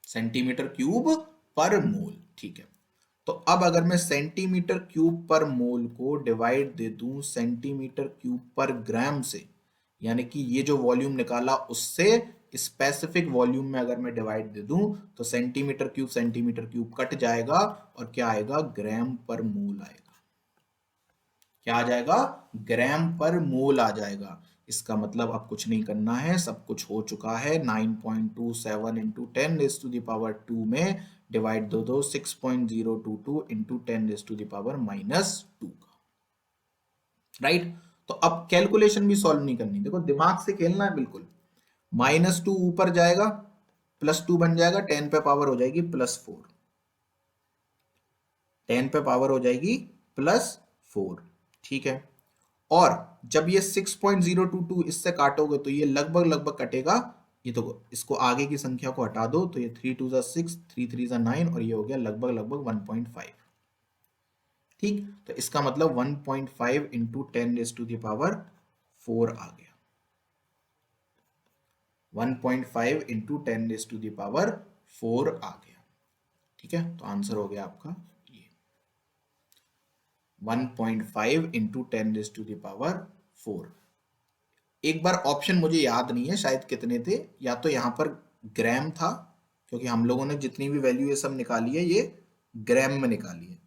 सेंटीमीटर क्यूब पर मोल। ठीक है, तो अब अगर मैं सेंटीमीटर क्यूब पर मोल को डिवाइड दे दूं सेंटीमीटर क्यूब पर ग्राम से, यानी कि ये जो वॉल्यूम निकाला उससे स्पेसिफिक वॉल्यूम में अगर मैं डिवाइड दे दूं तो सेंटीमीटर क्यूब कट जाएगा और क्या आएगा, ग्राम पर मोल आएगा। क्या आ जाएगा, ग्राम पर मोल आ जाएगा। इसका मतलब अब कुछ नहीं करना है, सब कुछ हो चुका है। 9.27 इंटू 10⁻2 में डिवाइड दो दो 6.022 इंटू 10⁻⁻2 का, राइट। तो अब कैलकुलेशन भी सॉल्व नहीं करनी, देखो दिमाग से खेलना है बिल्कुल। -2 ऊपर जाएगा, +2 बन जाएगा, 10 पे पावर हो जाएगी +4, 10 पे पावर हो जाएगी +4, ठीक है। और जब ये 6.022 इससे काटोगे तो ये लगभग लगभग कटेगा, ये तो इसको आगे की संख्या को हटा दो तो ये 3 2 6, 3 3 9, और ये हो गया लगभग लगभग 1.5। ठीक, तो इसका मतलब 1.5 इंटू 10⁻4 आ गया, 1.5 इंटू 10⁻4 आ गया। ठीक है, तो आंसर हो गया आपका ये 1.5 इंटू 10⁻4। एक बार ऑप्शन मुझे याद नहीं है शायद कितने थे, या तो यहां पर ग्राम था, क्योंकि हम लोगों ने जितनी भी वैल्यू ये सब निकाली है ये ग्राम में निकाली है,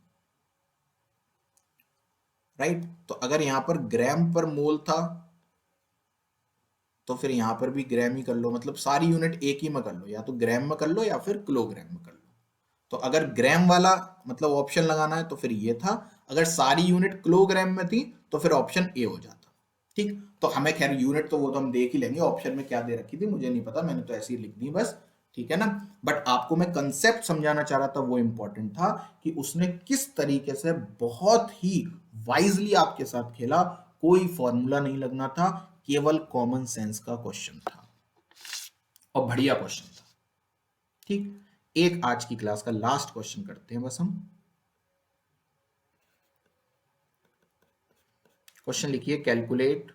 राइट। तो अगर यहां पर ग्राम पर मोल था तो फिर यहां पर भी ग्राम ही कर लो, मतलब सारी यूनिट एक ही में कर लो, या तो ग्राम में कर लो या फिर किलोग्राम में कर लो। तो अगर ग्राम वाला मतलब ऑप्शन लगाना है तो फिर ये था, अगर सारी यूनिट किलोग्राम में थी तो फिर ऑप्शन ए हो जाता। ठीक, तो हमें खैर यूनिट तो वो तो हम देख ही लेंगे, ऑप्शन में क्या दे रखी थी मुझे नहीं पता, मैंने तो ऐसे ही लिख दी बस, ठीक है ना। बट आपको मैं कंसेप्ट समझाना चाह रहा था, वो इंपॉर्टेंट था कि उसने किस तरीके से बहुत ही वाइजली आपके साथ खेला, कोई फॉर्मूला नहीं लगना था, केवल कॉमन सेंस का क्वेश्चन था और बढ़िया क्वेश्चन था। ठीक, एक आज की क्लास का लास्ट क्वेश्चन करते हैं बस हम। क्वेश्चन लिखिए, कैलकुलेट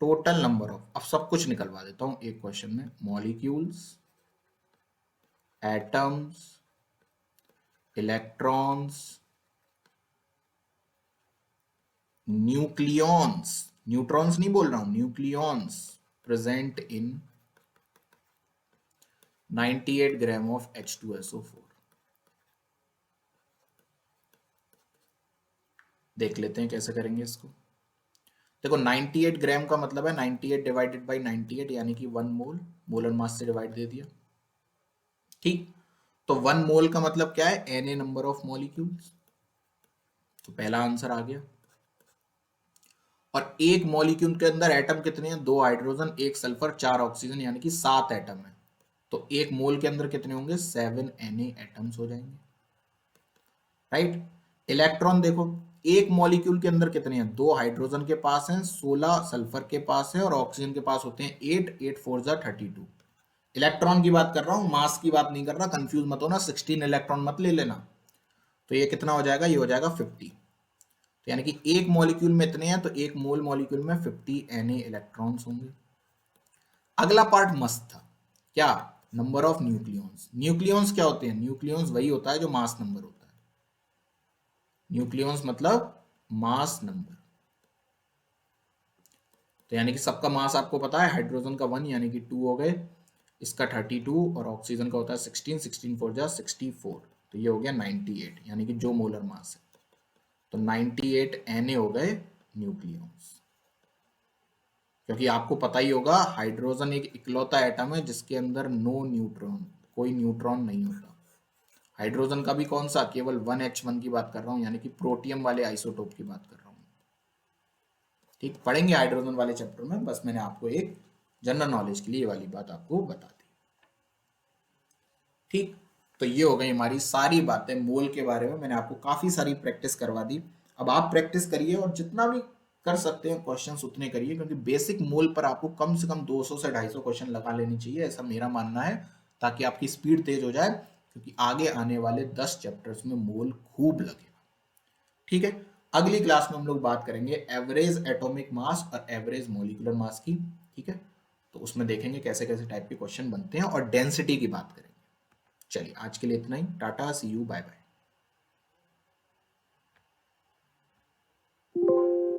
टोटल नंबर ऑफ, अब सब कुछ निकलवा देता हूं एक क्वेश्चन में, molecules, atoms, electrons, nucleons, neutrons नहीं बोल रहा हूं, nucleons present in 98 gram of H2SO4। देख लेते हैं कैसे करेंगे इसको। देखो 98 ग्राम का मतलब है 98 डिवाइडेड बाई 98 यानी कि 1 मोल, मोलर मास से डिवाइड दे दिया। ठीक, तो 1 मोल का मतलब क्या है, Na नंबर ऑफ मॉलिक्यूल्स, तो पहला आंसर आ गया। और एक मॉलिक्यूल के अंदर एटम कितने हैं? 2 हाइड्रोजन, 1 सल्फर, 4 ऑक्सीजन, यानी कि 7 एटम है। तो एक मोल के अंदर कितने होंगे? 7 Na एटम्स हो जाएंगे, राइट। इलेक्ट्रॉन देखो, एक मॉलिक्यूल के अंदर कितने हैं? 2 हाइड्रोजन के पास हैं, 16 सल्फर के पास है और ऑक्सीजन के पास होते हैं 8, 8 4 जा 32। इलेक्ट्रॉन की बात कर रहा हूं, मास की बात नहीं कर रहा, कंफ्यूज मत होना, 16 इलेक्ट्रॉन मत ले लेना। तो ये कितना हो जाएगा? ये हो जाएगा 50। तो यानी कि एक मॉलिक्यूल में इतने हैं, तो एक मोल मॉलिक्यूल में 50 Na इलेक्ट्रॉन्स होंगे। अगला पार्ट मस्त था, क्या? Number of nucleons. न्यूक्लियॉन्स क्या होते हैं? न्यूक्लियॉन्स वही होता है जो मास नंबर होता है। न्यूक्लियॉन्स मतलब मास नंबर। तो यानी कि सबका मास आपको पता है, हाइड्रोजन का 1 यानी कि 2 हो गए, इसका 32 और ऑक्सीजन का होता है 16, 16 4 जा 64, तो ये हो गया 98, यानी कि जो मोलर मास है। तो 98 Na हो गए न्यूक्लियॉन्स। क्योंकि आपको पता ही होगा, हाइड्रोजन एक इकलौता एटम है जिसके अंदर नो न्यूट्रॉन, कोई न्यूट्रॉन नहीं होता। हाइड्रोजन का भी कौन सा? केवल 1H1 की बात कर रहा हूं, यानी कि प्रोटियम वाले आइसोटोप की बात कर रहा हूं। ठीक, पढ़ेंगे हाइड्रोजन वाले चैप्टर में, बस मैंने आपको एक जनरल नॉलेज के लिए ये वाली बात आपको बता दी। ठीक, तो ये हो गई हमारी सारी बातें मोल के बारे में। मैंने आपको काफी सारी प्रैक्टिस करवा दी। अब आप प्रैक्टिस करिए और जितना भी कर सकते हैं क्वेश्चंस उतने करिए, क्योंकि बेसिक मोल पर आपको कम से कम 200 से 250 क्वेश्चन लगा लेनी चाहिए, ऐसा मेरा मानना है, ताकि आपकी स्पीड तेज हो जाए, क्योंकि आगे आने वाले 10 चैप्टर्स में मोल खूब लगेगा। ठीक है, अगली क्लास में हम लोग बात करेंगे एवरेज एटॉमिक मास और एवरेज मॉलिक्यूलर मास की। ठीक है, तो उसमें देखेंगे कैसे कैसे टाइप के क्वेश्चन बनते हैं और डेंसिटी की बात करेंगे। चलिए आज के लिए इतना ही, टाटा, सी यू, बाय बाय।